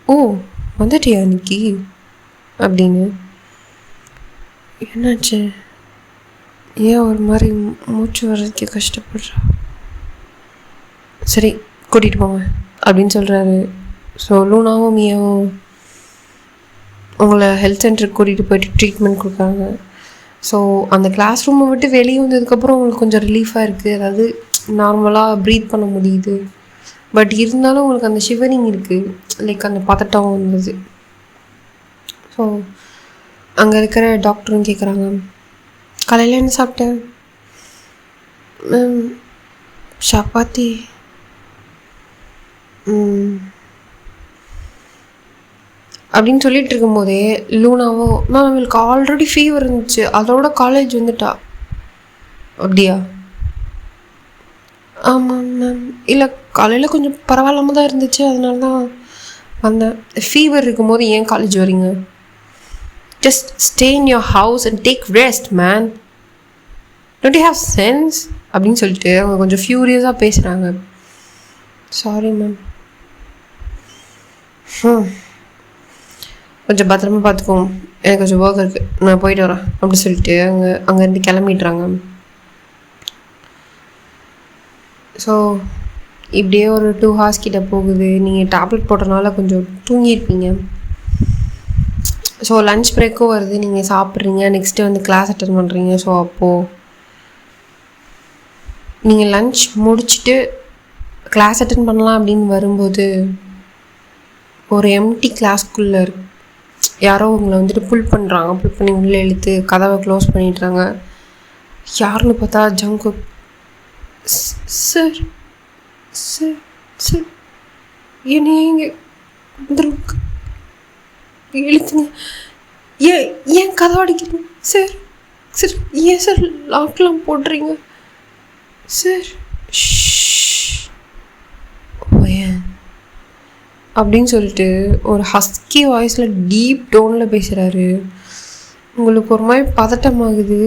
ஓ வந்துட்டியா இன்னைக்கு அப்படின்னு. என்னாச்சு, ஏன் ஒரு மாதிரி மூச்சு வர்றதுக்கே கஷ்டப்படுறா? சரி கூட்டிகிட்டு போங்க அப்படின்னு சொல்கிறாரு. ஸோ லூனாவும் மியாவும் உங்களை ஹெல்த் சென்டருக்கு கூட்டிகிட்டு போயிட்டு ட்ரீட்மெண்ட் கொடுக்குறாங்க. ஸோ அந்த கிளாஸ் ரூமை விட்டு வெளியே வந்ததுக்கப்புறம் உங்களுக்கு கொஞ்சம் ரிலீஃபாக இருக்குது, அதாவது நார்மலாக ப்ரீத் பண்ண முடியுது. பட் இருந்தாலும் உங்களுக்கு அந்த ஷிவரிங் இருக்குது, லைக் அந்த பதட்டம் வந்தது. ஸோ அங்கே இருக்கிற டாக்டரும் கேட்குறாங்க, காலையில் என்ன சாப்பிட்டேன்? மேம் சப்பாத்தி. அப்படின்னு சொல்லிட்டு இருக்கும்போதே லூனாவும், மேம் அவங்களுக்கு ஆல்ரெடி ஃபீவர் இருந்துச்சு, அதோட காலேஜ் வந்துட்டா. அப்படியா? ஆமாம் மேம். இல்லை காலையில் கொஞ்சம் பரவாயில்லாமல் தான் இருந்துச்சு, அதனால தான் வந்தேன். ஃபீவர் இருக்கும்போது ஏன் காலேஜ் வரீங்க? Just stay in your house and take rest man, don't you have sense அப்படின்னு சொல்லிட்டு அவங்க கொஞ்சம் ஃபியூரியஸாக பேசுகிறாங்க. Sorry ma'am. கொஞ்சம் பத்திரமா பார்த்துக்கோங்க, எனக்கு கொஞ்சம் ஒர்க் இருக்குது, நான் போயிட்டு வரேன் அப்படி சொல்லிட்டு அங்கேருந்து கிளம்பிடுறாங்க. ஸோ இப்படியே ஒரு 2 hours கிட்ட போகுது. நீங்கள் டேப்லெட் போட்டனால கொஞ்சம் தூங்கியிருப்பீங்க. ஸோ லன்ச் பிரேக்கும் வருது, நீங்கள் சாப்பிட்றீங்க, நெக்ஸ்ட்டு வந்து கிளாஸ் அட்டன் பண்ணுறீங்க. ஸோ அப்போது நீங்கள் லன்ச் முடிச்சுட்டு கிளாஸ் அட்டன் பண்ணலாம் அப்படின்னு வரும்போது ஒரு எம்டி கிளாஸ்க்குள்ளே யாரோ உங்களை வந்துட்டு புல் பண்ணி உள்ளே இழுத்து கதவை க்ளோஸ் பண்ணிடுறாங்க. யாருன்னு பார்த்தா ஜங்குக். சார் சார் சார் என்னை இங்கே இழுத்துங்க, ஏன் கதவை அடிக்கிறீங்க சார்? சார் ஏன் சார் லாக்லாம் போடுறீங்க சார்? ஏன் அப்படின்னு சொல்லிட்டு ஒரு ஹஸ்கி வாய்ஸில் டீப் டோனில் பேசுகிறாரு. உங்களுக்கு ஒரு மாதிரி பதட்டமாகுது.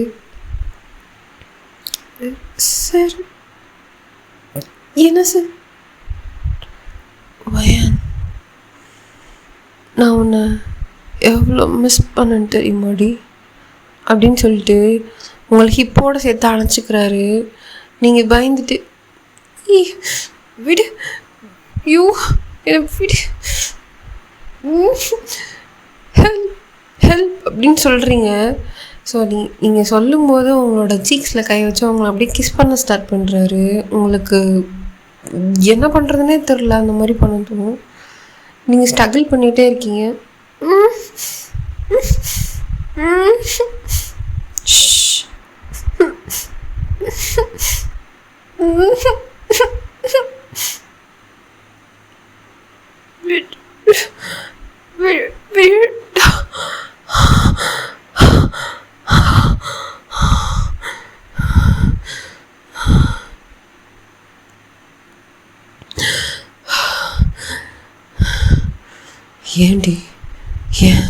சார் என்ன சார்? வயன், நான் உன்னை எவ்வளோ மிஸ் பண்ணேன்னு தெரியுமாடி அப்படின்னு சொல்லிட்டு உங்களை ஹிப்போடு சேர்த்து அணைச்சிக்கிறாரு. நீங்கள் பயந்துட்டு விடு யூ என்னை விடு ஹெல்ப் ஹெல்ப் அப்படின்னு சொல்கிறீங்க. ஸோ நீங்கள் சொல்லும்போது உங்களோட சீக்ஸில் கை வச்சு அவங்கள அப்படியே கிஸ் பண்ண ஸ்டார்ட் பண்ணுறாரு. உங்களுக்கு என்ன பண்ணுறதுனே தெரில, அந்த மாதிரி பண்ணதும் நீங்கள் ஸ்ட்ரகிள் பண்ணிகிட்டே இருக்கீங்க. விட் ஏண்டி? ஏன்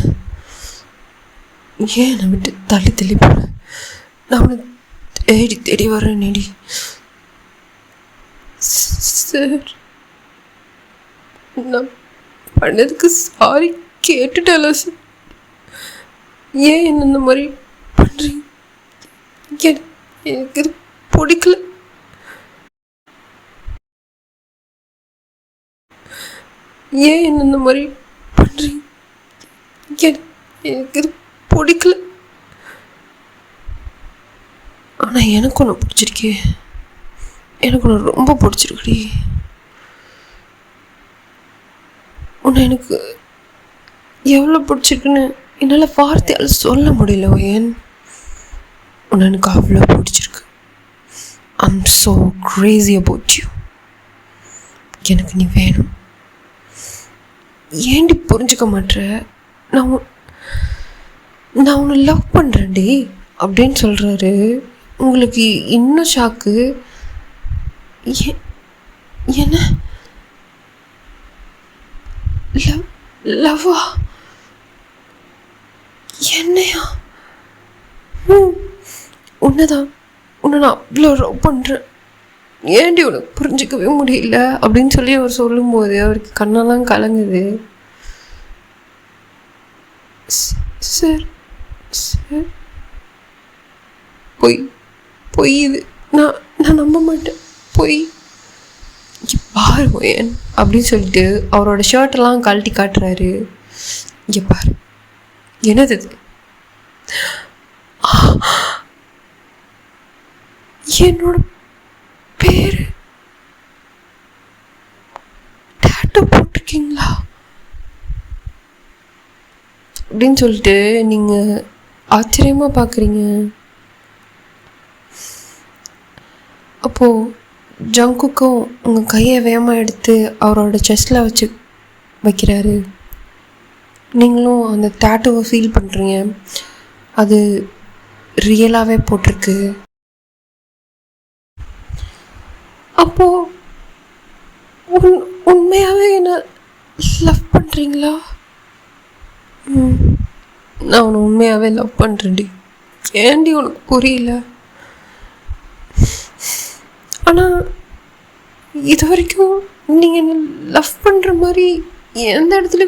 ஏன் என்னை விட்டு தள்ளி தள்ளி போகிறேன்? நான் உன்னை தேடி தேடி வரேன் நேடி. சார், நான் பண்ணதுக்கு சாரி கேட்டுட்டால சார். ஏன் என்ன இந்த மாதிரி பண்ணுறீங்க? எனக்கு இது பிடிக்கல. ஏன் என்ன இந்த மாதிரி பண்ணுறீங்க? எனக்கு இது பிடிக்கல. ஆனால் எனக்கு ஒன்று பிடிச்சிருக்கே. எனக்கு ஒன்று ரொம்ப பிடிச்சிருக்குடி. உன்னை எனக்கு எவ்வளோ பிடிச்சிருக்குன்னு என்னால் வார்த்தையால் சொல்ல முடியல. ஏன் உன்னை எனக்கு அவ்வளோ பிடிச்சிருக்கு. I'm so crazy about you. எனக்கு நீ வேணும். ஏண்டி புரிஞ்சுக்க மாட்டேற? நான் உன்னை லவ் பண்ணுறேன்டி அப்படின்னு சொல்கிறாரு. உங்களுக்கு இன்னும் ஷாக்கு. என்ன லவ்வா? என்னையா? உன்னைதான். உன்னை நான் அவ்வளோ லவ் பண்ணுறேன். ஏண்டி உனக்கு புரிஞ்சிக்கவே முடியல அப்படின்னு சொல்லி அவர் சொல்லும்போது அவருக்கு கண்ணெல்லாம் கலங்குது. சார் சார், பொய் இது. நான் நம்ப மாட்டேன். பொய். இங்கே பாரு ஏன் அப்படின்னு சொல்லிட்டு அவரோட ஷர்ட்டெல்லாம் கழட்டி காட்டுறாரு. இங்கே பாரு. என்னது இது? என்னோட பேர் டாட்டூ போட்டிருக்கீங்களா அப்படின்னு சொல்லிட்டு நீங்கள் ஆச்சரியமாக பார்க்குறீங்க. அப்போது ஜங்குக்கும் உங்கள் கையை வேகமாக எடுத்து அவரோட செஸ்டில் வச்சு வைக்கிறாரு. நீங்களும் அந்த டாட்டூவை ஃபீல் பண்ணுறீங்க. அது ரியலாகவே போட்டிருக்கு. அப்போது உண்மையாகவே என்ன லவ் பண்ணுறீங்களா? நான் உன்னை உண்மையாகவே லவ் பண்ணுறேன்டி. ஏண்டி உனக்கு புரியல? ஆனால் இது வரைக்கும் நீங்கள் என்ன லவ் பண்ணுற மாதிரி எந்த இடத்துல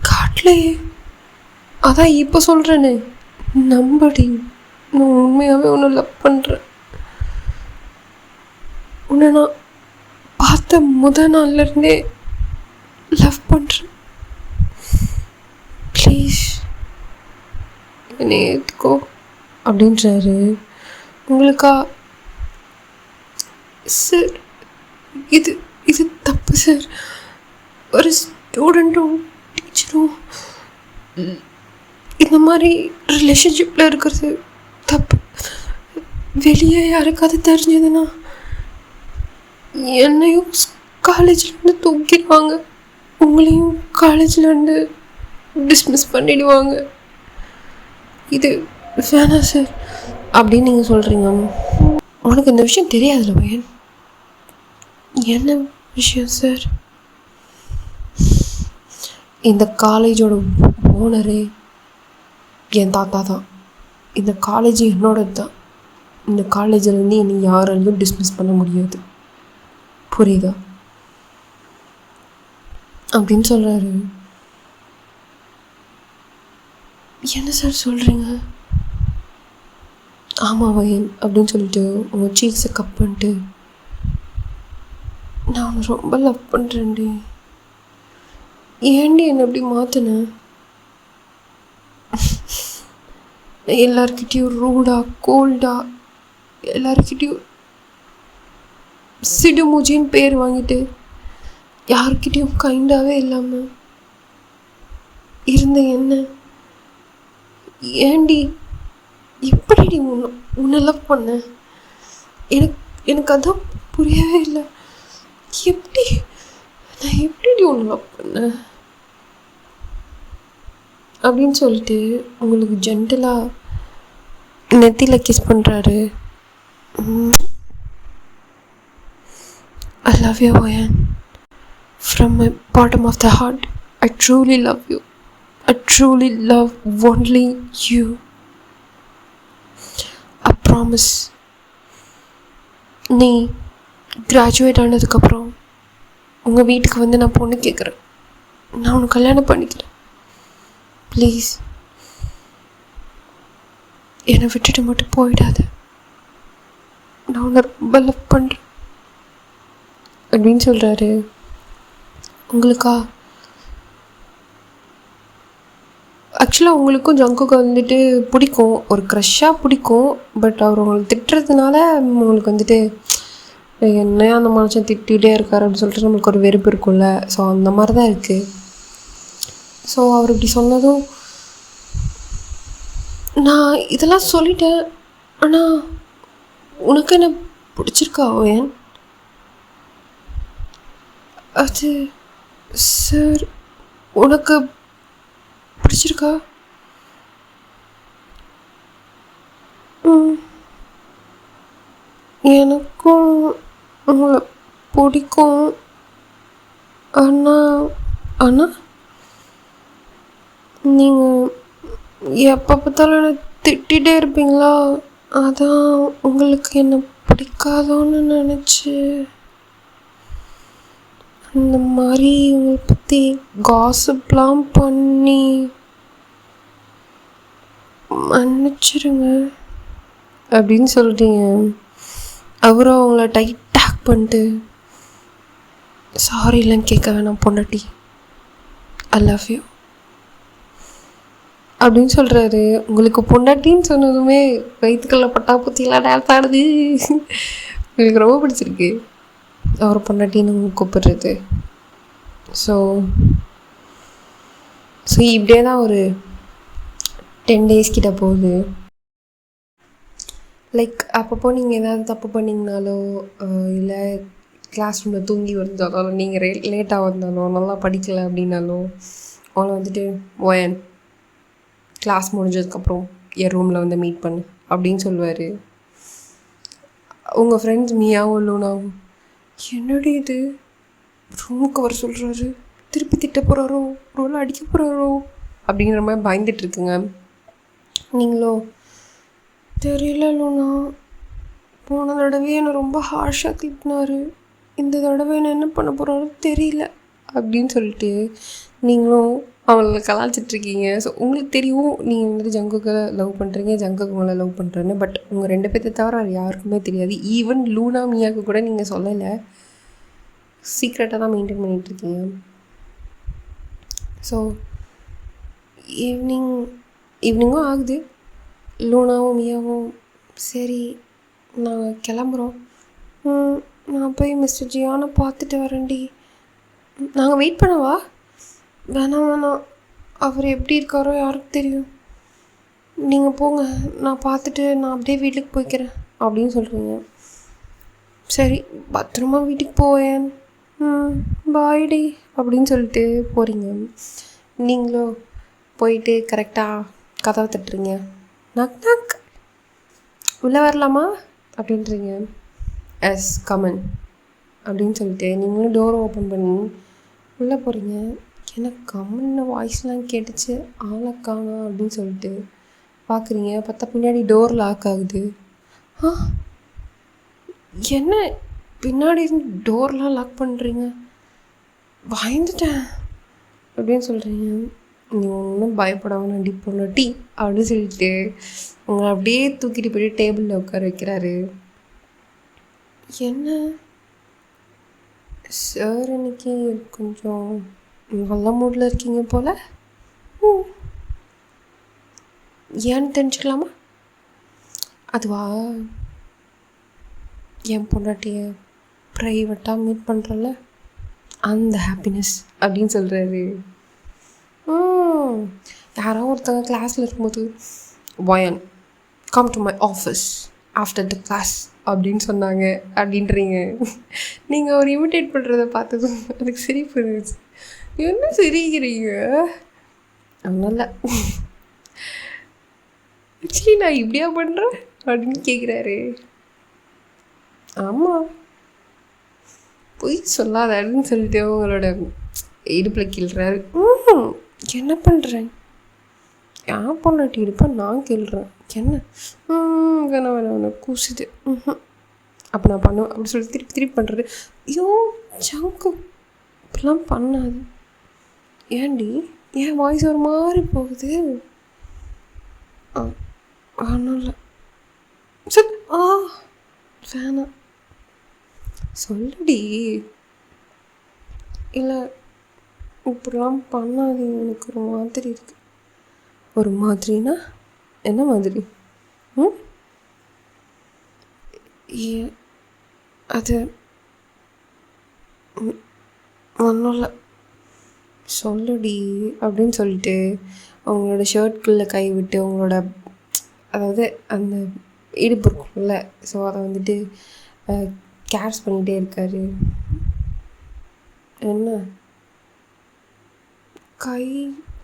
காட்டலையே. அதான் இப்போ சொல்கிறேனே, நம்படி. நான் உண்மையாகவே உன்னை லவ் பண்ணுறேன். உன்னை நான் பார்த்த நாள்லேருந்தே லவ் பண்ணுறேன். ப்ளீஸ் என்னை ஏற்றுக்கோ அப்படின்றாரு. உங்களுக்கா? சார், இது தப்பு சார். ஒரு ஸ்டூடெண்ட்டும் டீச்சரும் இந்த மாதிரி ரிலேஷன்ஷிப்பில் இருக்கிறது தப்பு. வெளியே யாருக்காவது தெரிஞ்சதுன்னா என்னையும் காலேஜ்லேருந்து தூக்கிடுவாங்க, உங்களையும் காலேஜ்லேருந்து டிஸ்மிஸ் பண்ணிடுவாங்க. இது வேணாம் சார் அப்படின்னு நீங்கள் சொல்கிறீங்க. உனக்கு இந்த விஷயம் தெரியாதுல்ல பையன்? என்ன விஷயம் சார்? இந்த காலேஜோட ஓனரே என் தாத்தா தான். இந்த காலேஜ் என்னோடது தான். இந்த காலேஜிலேருந்து என்னை யாராலையும் டிஸ்மிஸ் பண்ண முடியாது. புரியுதா அப்படின்னு சொல்கிறாரு. என்ன சார் சொல்கிறீங்க? ஆமாம் வயன் அப்படின்னு சொல்லிட்டு உங்கள் சீக்ஸை கப் பண்ணிட்டு, நான் உன்னை ரொம்ப லவ் பண்ணுறேன்டி. ஏன்டி என்னை அப்படி மாற்றினேன்? எல்லாருக்கிட்டேயும் ரூடாக கோல்டாக, எல்லாருக்கிட்டேயும் சிடுமூச்சின்னு பேர் வாங்கிட்டு, யாருக்கிட்டேயும் கைண்டாகவே இல்லாமல் இருந்த என்ன ஏண்டி எப்படிடி உன்னை லவ் பண்ண? எனக்கு அதான் புரியவே இல்லை. நான் எப்படி உன்னை லவ் பண்ணேன் அப்படின்னு சொல்லிட்டு உங்களுக்கு ஜென்டலாக நெத்தியில் கிஸ் பண்ணுறாரு. I love you, Oyan. From my bottom of the heart, I truly love you. I truly love only you. I promise. நீ கிராஜுவேட் ஆனதுக்கப்புறம் உங்கள் வீட்டுக்கு வந்து நான் பொண்ணு கேட்குறேன். நான் உனக்கு கல்யாணம் பண்ணிக்கிறேன். ப்ளீஸ் என்னை விட்டுட்டு மட்டும் போயிடாத. நான் உன்னை ரொம்ப லவ் பண்ணுறேன் அப்படின்னு சொல்கிறாரு. உங்களுக்கா ஆக்சுவலாக உங்களுக்கும் ஜங்குக்கு வந்துட்டு பிடிக்கும், ஒரு க்ரஷ்ஷாக பிடிக்கும். பட் அவர் உங்களுக்கு திட்டுறதுனால உங்களுக்கு வந்துட்டு என்ன அந்த மனுஷன் திட்டிகிட்டே இருக்கார் அப்படின்னு சொல்லிட்டு நம்மளுக்கு ஒரு வெறுப்பு இருக்கும்ல. ஸோ அந்த மாதிரி தான் இருக்குது. ஸோ அவர் இப்படி சொன்னதும் நான் இதெல்லாம் சொல்லிட்டேன். ஆனால் உனக்கு என்ன பிடிச்சிருக்கா ஓயன்? அது சார் உனக்கு பிடிச்சிருக்கா? எனக்கும் உங்களை பிடிக்கும். ஆனால் நீங்கள் எப்போ பார்த்தாலும் என்னை திட்டிகிட்டே இருப்பீங்களா, அதான் உங்களுக்கு என்னை பிடிக்காதோன்னு நினச்சி இந்த மாதிரி உங்களை பற்றி காசிப்லாம் பண்ணி மன்னிச்சிருங்க அப்படின்னு சொல்லிட்டீங்க. அவரும் அவங்கள டைட்டாக் பண்ணிட்டு சாரிலாம் கேட்க வேணாம் பொண்டாட்டி, ஐ லவ் யூ அப்படின்னு சொல்கிறாரு. உங்களுக்கு பொண்டாட்டின்னு சொன்னதுமே வயிற்றுக்கல்ல பட்டா பூத்திலாம் டான்ஸ் ஆடுது. உங்களுக்கு ரொம்ப பிடிச்சிருக்கு அவர் பொண்டாட்டின்னு கூப்பிடுறது. ஸோ இப்படியே தான் ஒரு 10 days கிட்ட போகுது. லைக் அப்பப்போ நீங்கள் ஏதாவது தப்பு பண்ணிங்கனாலோ இல்லை கிளாஸ் ரூமில் தூங்கி வந்தாலோ நீங்கள் லேட்டாக வந்தாலோ நல்லா படிக்கலை அப்படின்னாலோ அவங்கள வந்துட்டு ஓயன் கிளாஸ் முடிஞ்சதுக்கப்புறம் என் ரூமில் வந்து மீட் பண்ணு அப்படின்னு சொல்லுவார். உங்கள் ஃப்ரெண்ட்ஸ் மியாவும் லூனாவும் என்னடி இது ரூமுக்கு வர சொல்கிறாரு, திருப்பி திட்ட போகிறாரோ, ரோல அடிக்க போகிறாரோ அப்படிங்கிற மாதிரி பயந்துட்டுருக்குங்க. நீங்களோ தெரியல லூனா, போன தடவை என்னை ரொம்ப ஹார்ஷாக திட்டினாரு, இந்த தடவை என்ன பண்ண போகிறாரோ தெரியல அப்படின்னு சொல்லிட்டு நீங்களும் அவங்கள கலாய்ச்சிட்ருக்கீங்க. ஸோ உங்களுக்கு தெரியும் நீங்கள் வந்துட்டு ஜங்குக்கு லவ் பண்ணுறீங்க, ஜங்குக்கு உங்களை லவ் பண்ணுறேன்னு. பட் உங்கள் 2 பேர்த்தை தவிர அது யாருக்குமே தெரியாது. ஈவன் லூனா மியாவுக்கு கூட நீங்கள் சொல்லலை, சீக்ரெட்டாக தான் மெயின்டைன் பண்ணிகிட்ருக்கீங்க. ஸோ ஈவினிங்கும் ஆகுது. லூனாவும் மியாவும் சரி நாங்கள் கிளம்புறோம், நான் போய் மிஸ்டர் ஜியானை பார்த்துட்டு வரேன்டி. நாங்கள் வெயிட் பண்ணவா? வேணாம், அவர் எப்படி இருக்காரோ யாருக்கு தெரியும், நீங்கள் போங்க, நான் பார்த்துட்டு நான் அப்படியே வீட்டுக்கு போய்க்கிறேன் அப்படின்னு சொல்கிறீங்க. சரி பத்திரமா வீட்டுக்கு போவேன், பாய்டி அப்படின்னு சொல்லிட்டு போகிறீங்க. நீங்களும் போயிட்டு கரெக்டாக கதவை தட்டுறீங்க. நக் நக், உள்ளே வரலாமா அப்படின்றீங்க. எஸ் கமன் அப்படின்னு சொல்லிட்டு நீங்களும் டோரை ஓப்பன் பண்ணி உள்ளே போகிறீங்க. எனக்கு கம்மன்னு வாய்ஸ்லாம் கேட்டுச்சு, ஆளை காணோம் அப்படின்னு சொல்லிட்டு பார்க்குறீங்க. பார்த்தா பின்னாடி டோர் லாக் ஆகுது. என்ன பின்னாடி இருந்து டோர்லாம் லாக் பண்ணுறீங்க, பயந்துட்டேன் அப்படின்னு சொல்கிறீங்க. நீ ஒன்றும் பயப்படாமல் நடி பொண்ணாட்டி அப்படின்னு சொல்லிட்டு உங்களை அப்படியே தூக்கிட்டு போய்ட்டு டேபிளில் உட்கார வைக்கிறாரு. என்ன சார் இன்னைக்கு கொஞ்சம் நல்ல மூடில் இருக்கீங்க போல், ஏன்னு தெரிஞ்சுக்கலாமா? அதுவா என் பொண்டாட்டியை ப்ரைவேட்டாக மீட் பண்ணுறல அந்த ஹாப்பினஸ் அப்படின்னு சொல்கிறாரு. யாரோ ஒருத்தவங்க கிளாஸில் இருக்கும்போது வயன் come to my office after the class அப்படின்னு சொன்னாங்க அப்படின்றீங்க. நீங்கள் அவர் இமிட்டேட் பண்ணுறத பார்த்ததும் எனக்கு சிரிப்பு இருந்துச்சு. என்ன சிரிக்கிறீங்க? அதனால் ஆக்சுவலி நான் இப்படியா பண்ணுறேன் அப்படின்னு கேட்குறாரு. ஆமாம் பொய் சொல்லாத அப்படின்னு சொல்லிட்டு உங்களோட இடுப்பில் கிள்றாரு. என்ன பண்ணுறேன்? என் பொண்ணாட்டி இடுப்பா நான் கிள்றேன். என்ன வேணாம் வேணாம் வேணாம் கூசுது. அப்போ நான் பண்ணுவேன் அப்படி சொல்லி திருப்பி திருப்பி பண்ணுறது. ஐயோ ஜங்கு இப்படிலாம் பண்ணாது. ஏன்டி என் வாய்ஸ் ஒரு மாதிரி போகுது? ஒன்றும் இல்லை. சரி வேணாம் சொல்லுடி. இல்லை இப்படிலாம் பண்ணாதீங்க, எனக்கு ஒரு மாதிரி இருக்குது. ஒரு மாதிரினா என்ன மாதிரி? அது ஒன்றும் இல்லை சொல்லுடி அப்படின்னு சொல்லிட்டு அவங்களோட ஷர்ட்குள்ளே கை விட்டு அவங்களோட அதாவது அந்த இடுப்பு இருக்கும்ல, ஸோ அதை வந்துட்டு கேர்ஸ் பண்ணிகிட்டே இருக்காரு. என்ன கை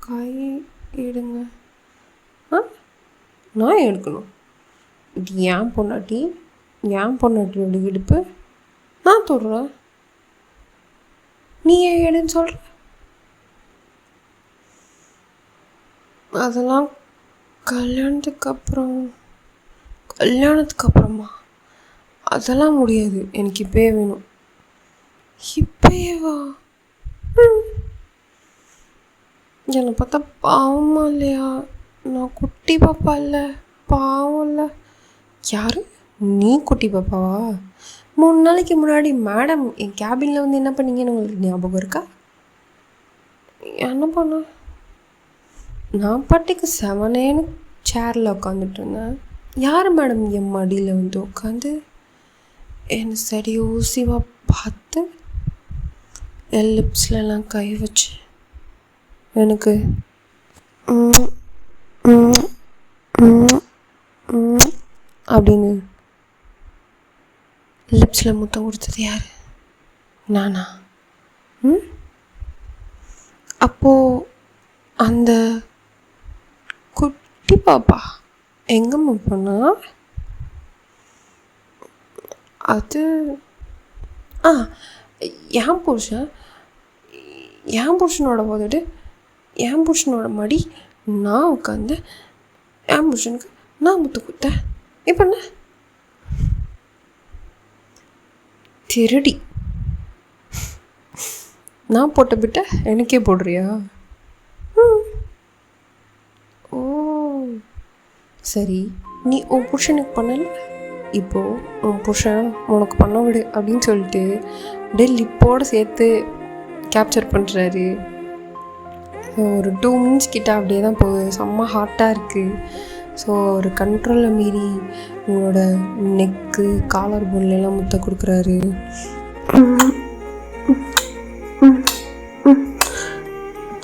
கை எடுங்க. நான் எடுக்கணும்? இது ஏன் பொண்ணாட்டியோட இடுப்பு நான் தொடுறேன், நீ ஏன் எடுன்னு சொல்கிற? அதெல்லாம் கல்யாணத்துக்கு அப்புறமா அதெல்லாம் முடியாது, எனக்கு இப்போயே வேணும். இப்போயேவா? என்னை பார்த்தா பாவமா இல்லையா? நான் குட்டி பாப்பா இல்லை, பாவம் இல்லை. யார் நீ? குட்டி பாப்பாவா? 3 நாளைக்கு முன்னாடி மேடம் என் கேபினில் வந்து என்ன பண்ணீங்கன்னு உங்களுக்கு ஞாபகம் இருக்கா? என்ன பண்ண? நான் பாட்டுக்கு செவனேன்னு சேரில் உட்காந்துட்டு இருந்தேன். யார் மேடம் என் மடியில் வந்து உட்காந்து என்னை சரி ஊசிவாக பார்த்து என் லிப்ஸ்லலாம் கை வச்சு எனக்கு அப்படின்னு லிப்ஸில் முத்தம் கொடுத்தது யார்? நானா? அப்போது அந்த குட்டி பாப்பா எங்கம்மா போனா? அது என் புருஷனோட போதுட்டு என் புருஷனோட மடி நான் உட்காந்து என் புருஷனுக்கு நான் முத்து கொடுத்தேன். இப்போ என்ன திருடி நான் போட்ட பிட்ட எனக்கே போடுறியா? ஓ சரி, நீ உன் புருஷனுக்கு பண்ணல, இப்போது உன் புருஷன் உனக்கு பண்ண விடு அப்படின்னு சொல்லிட்டு அப்படியே லிப்போடு சேர்த்து கேப்சர் பண்ணுறாரு. ஒரு 2 மினிட்ஸ் கிட்ட அப்படியே தான் போகுது. செம்ம ஹாட்டாக இருக்குது. ஸோ ஒரு கண்ட்ரோலில் மீறி உங்களோட நெக்கு காலர் போன்லாம் முத்த கொடுக்குறாரு.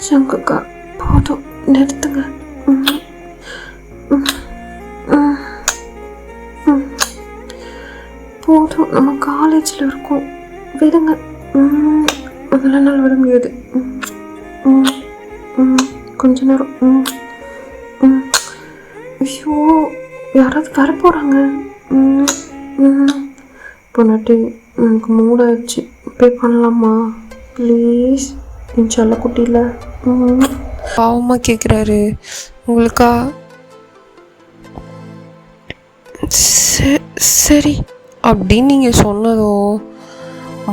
சங்கக்கா போதும் நிறுத்துங்க. போதும், நம்ம காலேஜில் இருக்கோம், விடுங்க. முதல்ல நாள் விட முடியாது. கொஞ்ச நேரம். ஐயோ யாராவது வர போகிறாங்க. பொண்ணாட்டி எனக்கு மூடாயிடுச்சு, பே பண்ணலாமா ப்ளீஸ்? என் செல்ல குட்டியில் பாவமாக கேட்குறாரு. உங்களுக்கா? சரி அப்படின்னு நீங்கள் சொன்னதும்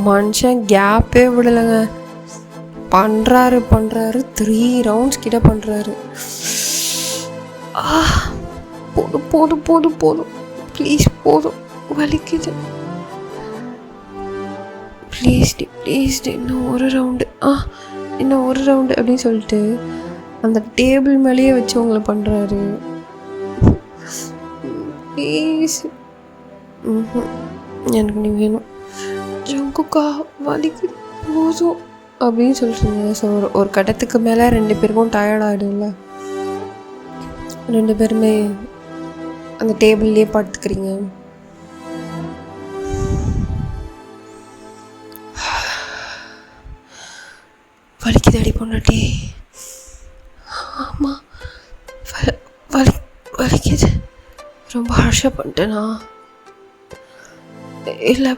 மனுஷன் கேப்பே விடலைங்க. பண்ணுறாரு 3 ரவுண்ட்ஸ் கிட்ட பண்ணுறாரு. போதும் போதும் போதும் ப்ளீஸ், போதும் வலிக்குது, ப்ளீஸ் இன்னும் ஒரு ரவுண்டு அப்படின்னு சொல்லிட்டு அந்த டேபிள் மேலேயே வச்சு உங்களை பண்ணுறாரு. ப்ளீஸ் எனக்கு நீ வேணும் ஜங்குக்கா, வலிக்குது போதும் அப்படின்னு சொல்கிறீங்க. ஸோ ஒரு கட்டத்துக்கு மேலே 2 பேருக்கும் டயர்ட் ஆகிடும்ல, 2 பேருமே அந்த டேபிள்லேயே படுத்துக்கிறீங்க. வலிக்குது அடி பொண்ணாட்டி? ஆமாம் வலிக்குது. ரொம்ப ஹர்ஷாக பண்ணிட்டேனா? இல்லை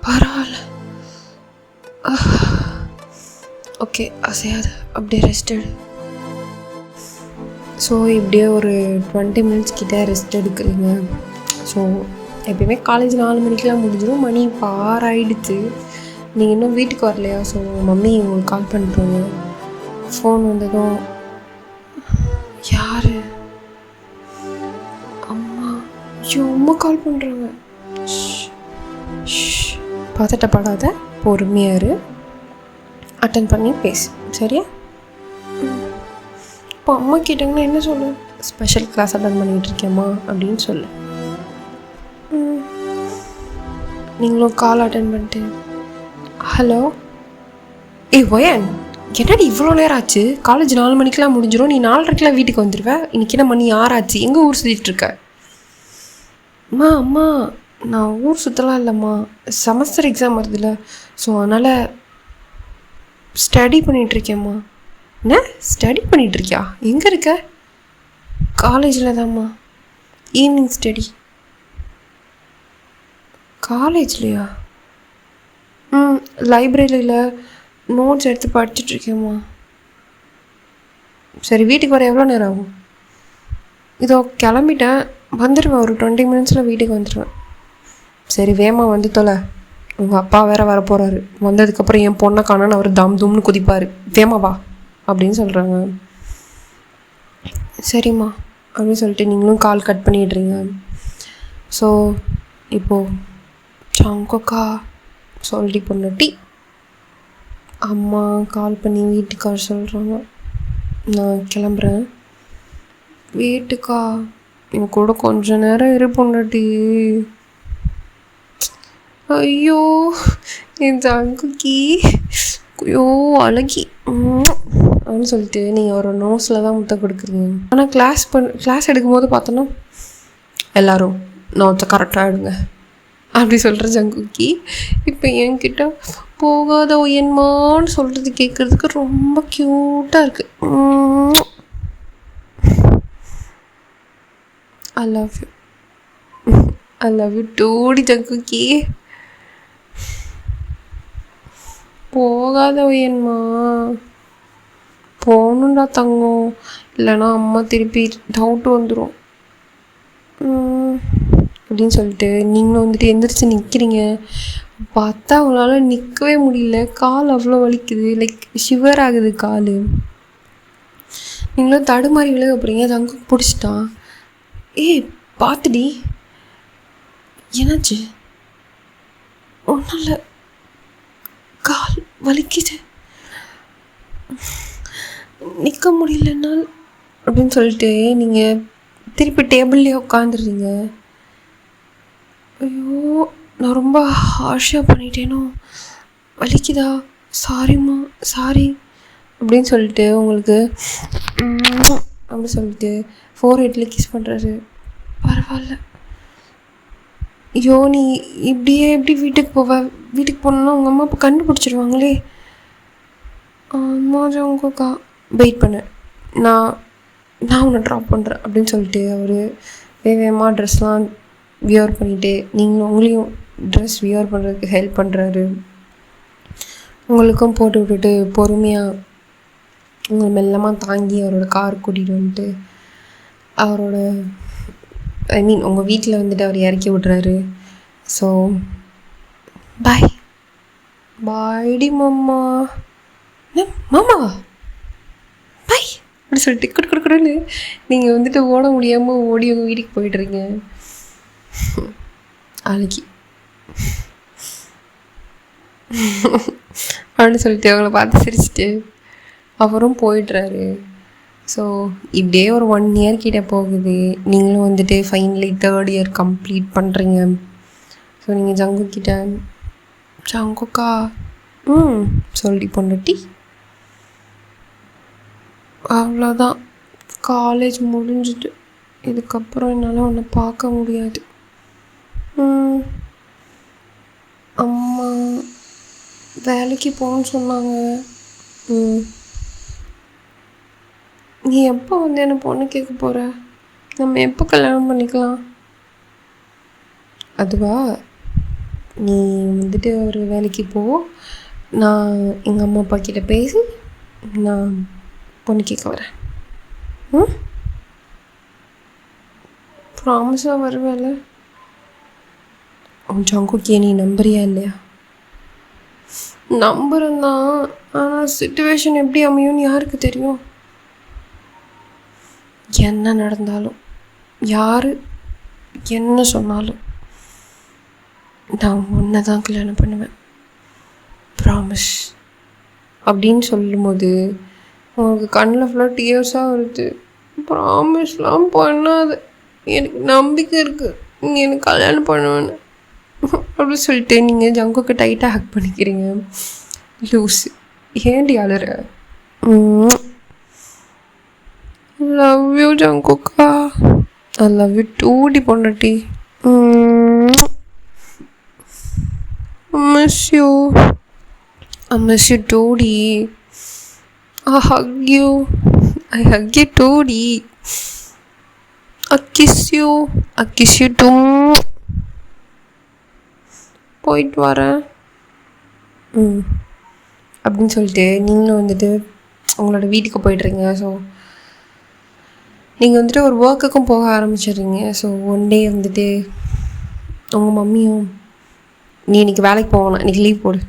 பரவாயில்ல. ஓகே அசையாது, அப்படியே ரெஸ்டட். ஸோ இப்படியே ஒரு 20 மினிட்ஸ் கிட்டே ரெஸ்ட் எடுக்கிறீங்க. ஸோ எப்பயுமே காலேஜ் 4 மணிக்கெலாம் முடிஞ்சிடும். மணி இப்போ 6 ஆகிடுச்சு. நீங்கள் இன்னும் வீட்டுக்கு வரலையா? ஸோ மம்மி உங்களுக்கு கால் பண்ணுறாங்க. ஃபோன் வந்ததும் யார்? அம்மா. ஐயோ அம்மா கால் பண்ணுறாங்க. பதட்டப்படாத, பொறுமையாக இரு, அட்டன் பண்ணி பேசு, சரியா? இப்போ அம்மா கேட்டாங்கன்னா என்ன சொல்லு? ஸ்பெஷல் கிளாஸ் அட்டன் பண்ணிகிட்ருக்கேம்மா அப்படின்னு சொல்லு. நீங்களும் கால் அட்டன் பண்ணிட்டு ஹலோ ஒயன், என்னடி இவ்வளோ நேரம் ஆச்சு? காலேஜ் 4 மணிக்கெலாம் முடிஞ்சிடும், நீ 4:30 வீட்டுக்கு வந்துடுவேன். இன்றைக்கி என்ன மணி 6 ஆச்சு? எங்கே ஊர் சுற்றிட்டுருக்க? அம்மா நான் ஊர் சுற்றலாம் இல்லைம்மா, செமஸ்டர் எக்ஸாம் வருதுல்ல, ஸோ அதனால் ஸ்டடி பண்ணிகிட்ருக்கேம்மா. என்ன ஸ்டடி பண்ணிகிட்ருக்கியா? எங்கே இருக்க? காலேஜில் தான்ம்மா, ஈவினிங் ஸ்டடி. காலேஜ்லையா? லைப்ரரியில் நோட்ஸ் எடுத்து படிச்சுட்ருக்கேம்மா. சரி, வீட்டுக்கு வர எவ்வளோ நேரம் ஆகும்? இதோ கிளம்பிட்டேன், வந்துடுவேன், ஒரு 20 மினிட்ஸில் வீட்டுக்கு வந்துடுவேன். சரி வேமா வந்து தொலை, உங்கள் அப்பா வேறு வர போகிறாரு. வந்ததுக்கப்புறம் என் பொண்ணை காணான்னு அவர் தம் தும்னு குதிப்பார். வேமா வா அப்படின்னு சொல்கிறாங்க. சரிம்மா அப்படின்னு சொல்லிட்டு நீங்களும் கால் கட் பண்ணிடுறீங்க. ஸோ இப்போது சங்கக்கா சொல்லி பொண்ணுட்டி அம்மா கால் பண்ணி வீட்டுக்கு வர சொல்கிறாங்க. நான் கிளம்புறேன். வீட்டுக்கா? என் கூட கொஞ்ச நேரம் இரு பொண்டாட்டி. ஐயோ என் தங்குக்கி, ஐயோ அழகி அப்படின்னு சொல்லிட்டு நீங்கள் ஒரு நோஸில் தான் முட்டை கொடுக்குறீங்க. ஆனால் கிளாஸ் எடுக்கும்போது பார்த்தோன்னா எல்லோரும் நோட்ஸை கரெக்டாக எடுங்க அப்படி சொல்கிற ஜங்குக்கி இப்போ என்கிட்ட போகாத ஒயன்மான்னு சொல்கிறது கேட்குறதுக்கு ரொம்ப க்யூட்டாக இருக்குது. ஐ லவ் யூ டூடி ஜங்குக்கி. போகாத ஒயன்மா, போகணுண்டா தங்கம், இல்லைன்னா அம்மா திருப்பி டவுட் வந்துடும் அப்படின்னு சொல்லிட்டு நீங்களும் வந்துட்டு எந்திரிச்சு நிற்கிறீங்க. பார்த்தா அவங்களால நிற்கவே முடியல, கால் அவ்வளோ வலிக்குது, லைக் ஷிவர் ஆகுது கால். நீங்களும் தடுமாறி விழுக போகிறீங்க. தங்க பிடிச்சிட்டான். பார்த்துடி, என்னாச்சு? ஒன்றும் இல்லை, கால் வலிக்குது, நிற்க முடியலன்னால் அப்படின்னு சொல்லிட்டு நீங்கள் திருப்பி டேபிள்லேயே உட்காந்துடுறீங்க. ஐயோ நான் ரொம்ப ஹார்ஷாக பண்ணிட்டேனோ, வலிக்குதா? சாரிம்மா, சாரி அப்படின்னு சொல்லிட்டு உங்களுக்கு அப்படின்னு சொல்லிட்டு 4 கிஸ் பண்ணுறாரு. பரவாயில்ல. ஐயோ நீ இப்படியே எப்படி வீட்டுக்கு போவ? வீட்டுக்கு போனோன்னா உங்கள் அம்மா அப்பா கண்டுபிடிச்சிடுவாங்களே. அம்மா உங்கக்கா வெயிட் பண்ண, நான் உன்னை ட்ராப் பண்ணுறேன் அப்படின்னு சொல்லிட்டு அவர் வேகமாக ட்ரெஸ்லாம் வியர் பண்ணிவிட்டு நீங்களும் உங்களையும் ட்ரெஸ் வியர் பண்ணுறதுக்கு ஹெல்ப் பண்ணுறாரு. உங்களுக்கும் போட்டு விட்டுட்டு பொறுமையாக உங்களை மெல்லமாக தாங்கி அவரோட கார் கூட்டிகிட்டு வந்துட்டு அவரோட உங்கள் வீட்டில் வந்துட்டு அவர் இறக்கி விட்றாரு. ஸோ பாய் பாய்டி மாமா. மாமாவா? பாய் அப்படி சொல்லிட்டு கொடுன்னு நீங்கள் வந்துட்டு ஓட முடியாமல் ஓடி உங்கள் வீட்டுக்கு போய்ட்றீங்க. அழகி அப்படின்னு சொல்லிட்டு அவங்கள பார்த்து சிரிச்சிட்டு அவரும் போயிடுறாரு. ஸோ இப்படியே ஒரு 1 இயர் கிட்டே போகுது. நீங்களும் வந்துட்டு ஃபைனலி 3rd இயர் கம்ப்ளீட் பண்ணுறீங்க. ஸோ நீங்கள் ஜங்குக்கிட்ட ஜங்குக்கா சொல்லி பொண்ணுட்டி அவ்வளோதான், காலேஜ் முடிஞ்சிட்டு இதுக்கப்புறம் என்னால் உன்னை பார்க்க முடியாது. அம்மா வேலைக்கு போகணுன்னு சொன்னாங்க. நீ எப்போ வந்து என்ன பொண்ணு கேட்க போகிற? நம்ம எப்போ கல்யாணம் பண்ணிக்கலாம்? அதுவா, நீ வந்துட்டு ஒரு வேலைக்கு போ, நான் எங்கள் அம்மா அப்பா கிட்ட பேசி நான் பொண்ணு கேட்க வரேன். ம், ப்ராமிஸாக வருவேல? உன் ஜங்குக்கே நீ நம்புறியா இல்லையா? நம்புறேன் தான், ஆனால் சுச்சுவேஷன் எப்படி அமையும்னு யாருக்கு தெரியும்? என்ன நடந்தாலும், யார் என்ன சொன்னாலும் நான் உன்னை தான் கல்யாணம் பண்ணுவேன், ப்ராமிஸ் அப்படின்னு சொல்லும்போது உங்களுக்கு கண்ணில் ஃபுல்லாக டியர்ஸாக வருது. ப்ராமிஸ்லாம் பண்ணாத, எனக்கு நம்பிக்கை இருக்குது நீ எனக்கு கல்யாணம் பண்ணுவேன்னு அப்படி சொல்லிட்டு நீங்கள் ஜங்குக்கு டைட்டாக ஹக் பண்ணிக்கிறீங்க. லூஸ், ஏன்டி அழுற? லவ் யூ ஜங்குக்கா, ஐ லவ் யூ டூடி பொண்டாட்டி. Miss you, I miss you too, Dee. I hug you. I hug you too, Dee. I kiss you. I kiss you too. போயிட்டு வரேன் அப்படின்னு சொல்லிட்டு நீங்களும் வந்துட்டு உங்களோட வீட்டுக்கு போய்ட்றீங்க. ஸோ நீங்கள் வந்துட்டு ஒரு ஒர்க்குக்கும் போக ஆரம்பிச்சிடுறீங்க. ஸோ ஒன் டே வந்துட்டு உங்கள் மம்மியும் நீ இன்றைக்கி வேலைக்கு போகணும், இன்றைக்கி லீவ் போடு.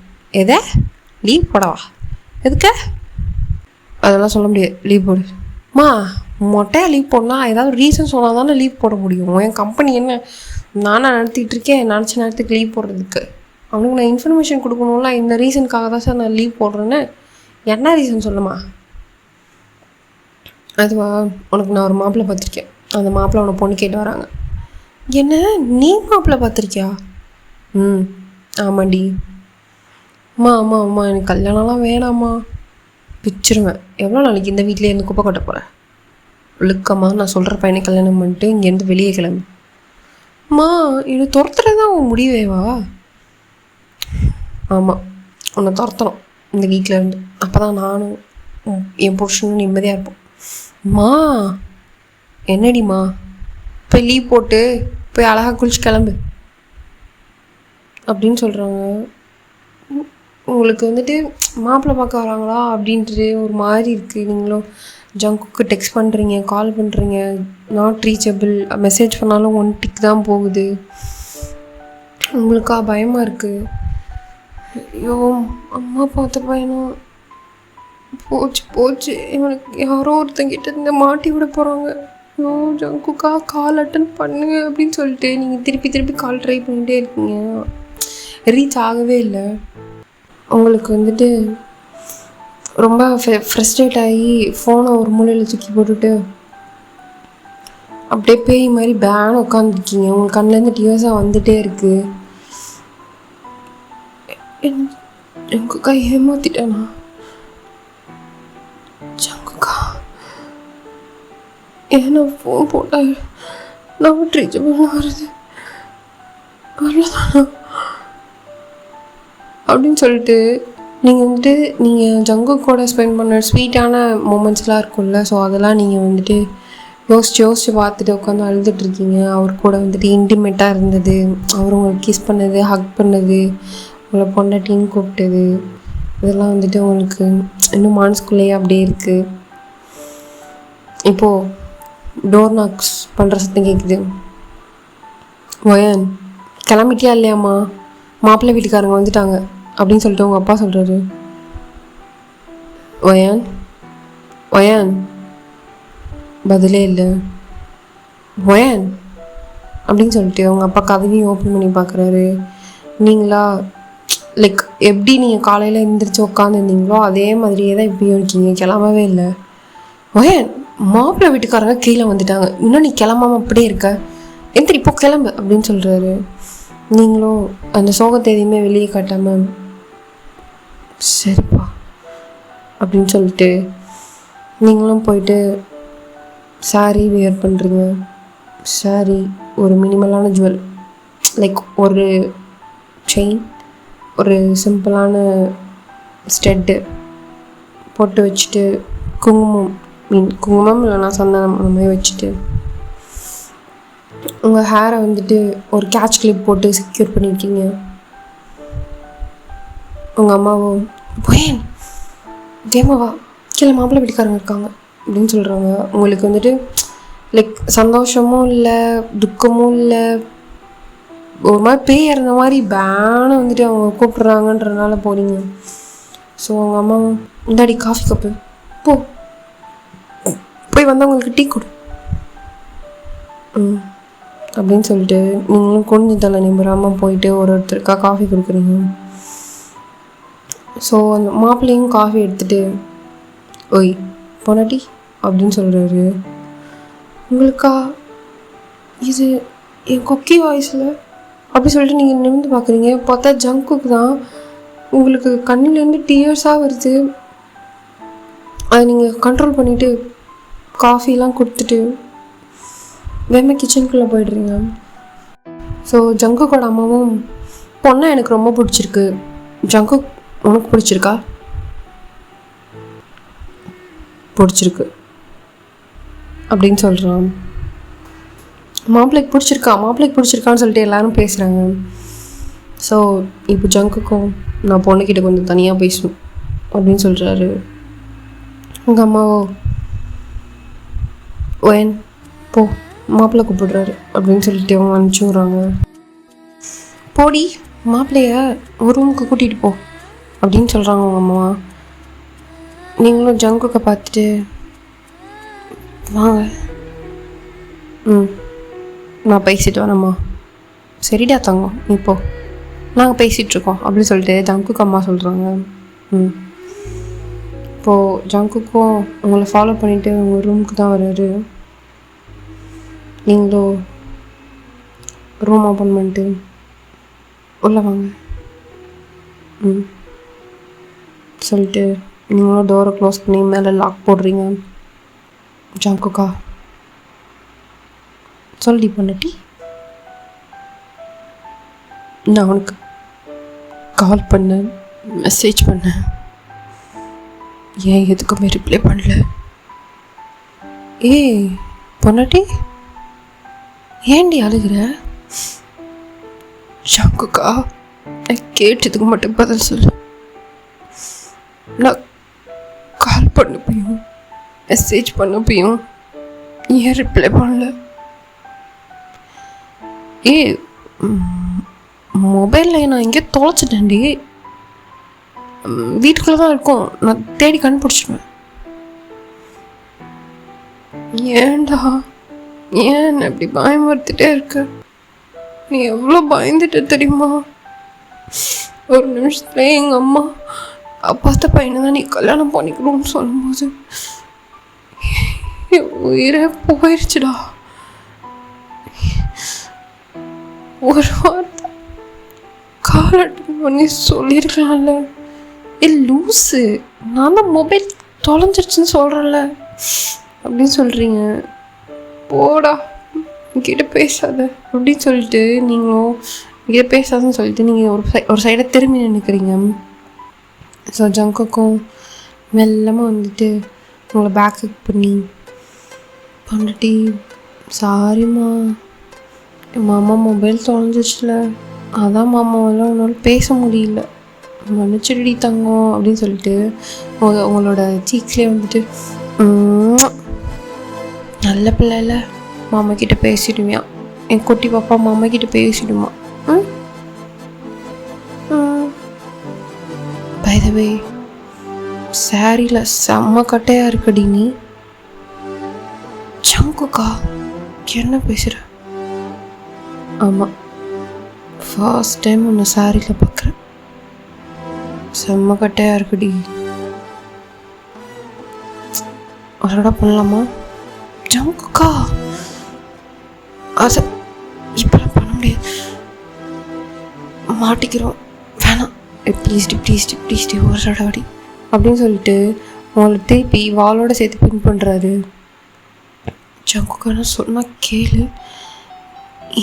எதை லீவ் போடவா? எதுக்க? அதெல்லாம் சொல்ல முடியாது, லீவ் போடு. மா மொட்டையாக லீவ் போடலாம், ஏதாவது ரீசன் சொன்னால் தானே லீவ் போட முடியும். என் கம்பெனி என்ன நானாக நடத்திட்டு இருக்கேன், நினச்ச நேரத்துக்கு லீவ் போடுறதுக்கு அவனுக்கு நான் இன்ஃபர்மேஷன் கொடுக்கணும்ல. இந்த ரீசனுக்காக தான் சார் நான் லீவ் போடுறேன்னு. என்ன ரீசன் சொல்லுமா? அதுவா, உனக்கு நான் ஒரு மாப்பிள்ளை பார்த்துருக்கேன், அந்த மாப்பிள்ளை உன்னை பொண்ணு கேட்டு வராங்க. என்ன நீ மாப்பிள்ளை பார்த்துருக்கியா? ஆமாண்டி. அம்மா எனக்கு கல்யாணம்லாம் வேணாம்மா, பிச்சிருவேன். எவ்வளோ நாளைக்கு இந்த வீட்டிலே இருந்து குப்பை கொட்ட போகிறேன்? ஒழுக்கம்மா, நான் சொல்கிற பையனை கல்யாணம் பண்ணிட்டு இங்கேருந்து வெளியே கிளம்பு. அம்மா என்னை துரத்துறது தான் உன் முடிவேவா? ஆமாம், உன்னை துரத்தணும் இந்த வீட்டில் இருந்து, அப்போ தான் நானும் என் புருஷனும் நிம்மதியாக இருப்போம். அம்மா என்னடிம்மா, போய் லீவ் போட்டு போய் அழகாக குளிச்சு கிளம்பு அப்படின்னு சொல்கிறாங்க. உங்களுக்கு வந்துட்டு மாப்பிள்ளை பார்க்க வராங்களா அப்படின்ட்டு ஒரு மாதிரி இருக்குது. நீங்களும் ஜங்குக்கு டெக்ஸ்ட் பண்ணுறீங்க, கால் பண்ணுறீங்க, நாட் ரீச்சபிள், மெசேஜ் பண்ணாலும் 1 டிக் தான் போகுது. உங்களுக்கா பயமாக இருக்குது? ஐயோ அம்மா பார்த்த பையனும் போச்சு இவனுக்கு யாரோ ஒருத்தங்கிட்ட இருந்து மாட்டி விட போகிறாங்க. ஐயோ ஜங்குக்கா கால் அட்டன் பண்ணுங்க அப்படின்னு சொல்லிட்டு நீங்கள் திருப்பி கால் ட்ரை பண்ணிகிட்டே இருக்கீங்க, ரீச் ஆகவே இல்லை. உங்களுக்கு வந்துட்டு ரொம்ப ஃப்ரஸ்ட்ரேட் ஆகி ஃபோனை ஒரு மூலையில் தூக்கி போட்டுட்டு அப்படியே பேய் மாதிரி பேன் உட்காந்துருக்கீங்க. உங்கள் கண்ணிலேருந்து டியர்ஸாக வந்துகிட்டே இருக்குது. ஜங்குக்கா ஏமாத்திட்டேனா? ஜங்குக்கா ஏன்னா ஃபோன் போட்டால் நான் ரீச்சபிள் வருது, அவ்வளோதானா அப்படின்னு சொல்லிட்டு நீங்கள் வந்துட்டு நீங்கள் ஜங்கு கூட ஸ்பெண்ட் பண்ண ஸ்வீட்டான மூமெண்ட்ஸ்லாம் இருக்கும்ல. ஸோ அதெல்லாம் நீங்கள் வந்துட்டு யோசிச்சு பார்த்துட்டு உட்காந்து அழுதுட்ருக்கீங்க. அவர் கூட வந்துட்டு இன்டிமேட்டாக இருந்தது, அவர் உங்களுக்கு கிஸ் பண்ணது, ஹக் பண்ணது, உங்களை பொண்டாட்டின்னு கூப்பிட்டது, இதெல்லாம் வந்துட்டு உங்களுக்கு இன்னும் மனசுக்குள்ளேயே அப்படியே இருக்குது. இப்போது டோர் நாக்ஸ் பண்ணுற சத்தம் கேட்குது. வயன் கிளம்பிட்டியா இல்லையாம்மா, மாப்பிள்ளை வீட்டுக்காரங்க வந்துட்டாங்க அப்படின்னு சொல்லிட்டு உங்கள் அப்பா சொல்கிறாரு. வயன் பதிலே இல்லை. வயன் அப்படின்னு சொல்லிட்டு உங்கள் அப்பா கதவையும் ஓப்பன் பண்ணி பார்க்குறாரு. நீங்களா லைக் எப்படி நீங்கள் காலையில் எழுந்திரிச்சு உட்காந்துருந்தீங்களோ அதே மாதிரியே தான் இப்படியும் இருக்கீங்க, கிளம்பவே இல்லை. வயன் மாப்பிள்ளை வீட்டுக்காரங்க கீழே வந்துட்டாங்க, இன்னும் நீ கிளம்பாமல் அப்படியே இருக்க, எந்திரி இப்போ கிளம்பு அப்படின்னு சொல்கிறாரு. நீங்களும் அந்த சோகத்தை எதையுமே வெளியே காட்டாமல் சரிப்பா அப்படின்னு சொல்லிட்டு நீங்களும் போயிட்டு சாரீ வியர் பண்ணுறீங்க. சாரீ, ஒரு மினிமலான ஜுவல் லைக் ஒரு செயின், ஒரு சிம்பிளான ஸ்டெட்டு போட்டு வச்சுட்டு குங்குமம் இல்லைனா சந்தனம் அந்த மாதிரி வச்சுட்டு உங்கள் ஹேரை வந்துட்டு ஒரு கேட்ச் கிளிப் போட்டு செக்யூர் பண்ணியிருக்கீங்க. உங்கள் அம்மாவோ போயேன் தேமாவா கீழே மாப்பிள்ளை வீட்டுக்காரங்க இருக்காங்க அப்படின்னு சொல்கிறாங்க. உங்களுக்கு வந்துட்டு லைக் சந்தோஷமும் இல்லை துக்கமும் இல்லை, ஒரு மாதிரி பேய் இறந்த மாதிரி பேனை வந்துட்டு அவங்க கூப்பிட்றாங்கன்றதுனால போகிறீங்க. ஸோ அவங்க அம்மாவும் இந்தாடி காஃபி கப்பு போய் வந்தவங்களுக்கு டீ கொடு அப்படின்னு சொல்லிட்டு நீங்களும் கொஞ்சம் தலை நிமிராமல் போயிட்டு ஒருத்தருக்கா காஃபி கொடுக்குறீங்க. ஸோ அந்த மாப்பிள்ளையும் காஃபி எடுத்துகிட்டு ஓய் பொண்டாட்டி அப்படின்னு சொல்கிறாரு. உங்களுக்கா இது என் கொக்கி வாய்ஸில் அப்படி சொல்லிட்டு நீங்கள் நிமிர்ந்து பார்க்குறீங்க. பார்த்தா ஜங்குக்கு தான். உங்களுக்கு கண்ணிலேருந்து டியர்ஸாக வருது. அதை நீங்கள் கண்ட்ரோல் பண்ணிவிட்டு காஃபிலாம் கொடுத்துட்டு வேமை கிச்சனுக்குள்ளே போய்ட்றீங்க. ஸோ ஜங்குக்கோட அம்மாவும் பொண்ணை எனக்கு ரொம்ப பிடிச்சிருக்கு, ஜங்கு உனக்கு பிடிச்சிருக்கா? பிடிச்சிருக்கு அப்படின்னு சொல்கிறான். மாப்பிள்ளைக்கு பிடிச்சிருக்கான்னு சொல்லிட்டு எல்லாரும் பேசுகிறாங்க. ஸோ இப்போ ஜங்குக்கும் நான் பொண்ணுக்கிட்ட கொஞ்சம் தனியாக பேசணும் அப்படின்னு சொல்கிறாரு. உங்கள் அம்மாவோ ஓயன் போ மாப்பிள்ளை கூப்பிடுறாரு அப்படின்னு சொல்லிட்டு அவங்க அனுப்பிச்சி விட்றாங்க. போடி மாப்பிள்ளைய ஒரு ரூமுக்கு கூட்டிகிட்டு போ அப்படின்னு சொல்கிறாங்க உங்கள் அம்மா. நீங்களும் ஜங்குக்கை பார்த்துட்டு வாங்க நான் பேசிட்டு வரேம்மா. சரிடா தங்கம் நீ போ, நாங்கள் பேசிகிட்ருக்கோம் அப்படின்னு சொல்லிட்டு ஜங்குக்கு அம்மா சொல்கிறாங்க. இப்போது ஜங்குக்கும் உங்களை ஃபாலோ பண்ணிவிட்டு உங்கள் ரூமுக்கு தான் வர்றாரு. நீங்களும் ரூம் ஓப்பன் பண்ணிட்டு உள்ளே வாங்க சொல்லிட்டு நீங்களும் டோரை க்ளோஸ் பண்ணி மேலே லாக் போடுறீங்க. ஜங்குக்கா சொல்லி பண்ணட்டி நான் உனக்கு கால் பண்ணேன், மெசேஜ் பண்ணேன், ஏன் எதுக்குமே ரிப்ளை பண்ணல? ஏய் பொன்னாட்டி ஏன்டி அழுகிற? ஜங்குக்கா நான் கேட்டதுக்கு மட்டும் பதில் சொல்லு. நான் கால் பண்ணப்பையும் மெசேஜ் பண்ணப்பையும் ஏன் ரிப்ளை பண்ணல? மொபைலில் நான் எங்கேயோ தொலைச்சிட்டேன்டி, வீட்டுக்குள்ளே தான் இருக்கும், நான் தேடி கண்டுபிடிச்சிடுவேன். ஏன்டா ஏன் அப்படி பயமுறுத்திட்டே இருக்க? நீ எவ்வளோ பயந்துட்ட தெரியுமா? ஒரு நிமிஷத்துல எங்கள் அம்மா அப்பாத்த பையனை தான் நீ கல்யாணம் பண்ணிக்கணும்னு சொல்லும்போது உயிரே போயிடுச்சுடா. ஒரு வார்த்தை கால் அட்டன் பண்ணி சொல்லியிருக்கலாம்ல. லூஸு நான் தான் மொபைல் தொலைஞ்சிருச்சுன்னு சொல்கிறேன்ல அப்படின்னு சொல்கிறீங்க. போடா என்கிட்ட பேசாத அப்படின்னு சொல்லிட்டு நீங்களும் என்கிட்ட பேசாதுன்னு சொல்லிட்டு நீங்கள் ஒரு சைடை திரும்பி நினைக்கிறீங்க. ஸோ ஜங்குக்கும் மெல்லமாக வந்துட்டு உங்களை பேக்கப் பண்ணி பண்ணிட்டு சாரிம்மா மாமா மொபைல் தொலைஞ்சிச்சுல, அதான் மாமாவெல்லாம் உன்னால் பேச முடியல, மன்னிச்சிடி தங்கம் அப்படின்னு சொல்லிட்டு உங்களோட சீக்ஸ்லேயே வந்துட்டு நல்ல பிள்ளைல மாமா கிட்ட பேசிடுவியா, என் குட்டி பாப்பா மாமா கிட்ட பேசிடுமா. பை தி வே சாரியில் செம்ம கட்டையாக இருக்கடி நீ. ஜங்குக்கா என்ன பேசுகிற? ஆமாம் ஃபர்ஸ்ட் டைம் உன்னை சாரியில் பார்க்குறேன், செம்ம கட்டையாக இருக்குடி. அதோட பண்ணலாமா? ஜங்குக்கா அதை இப்போலாம் பண்ண முடியாது, மாட்டிக்கிறோம், வேணாம் ப்ளீஸ்டி ஒரு தடவை அப்படின்னு சொல்லிட்டு உங்களை திருப்பி வாளோட சேர்த்து பின் பண்ணுறாரு. ஜங்குக்கா சொன்னால் கேளு,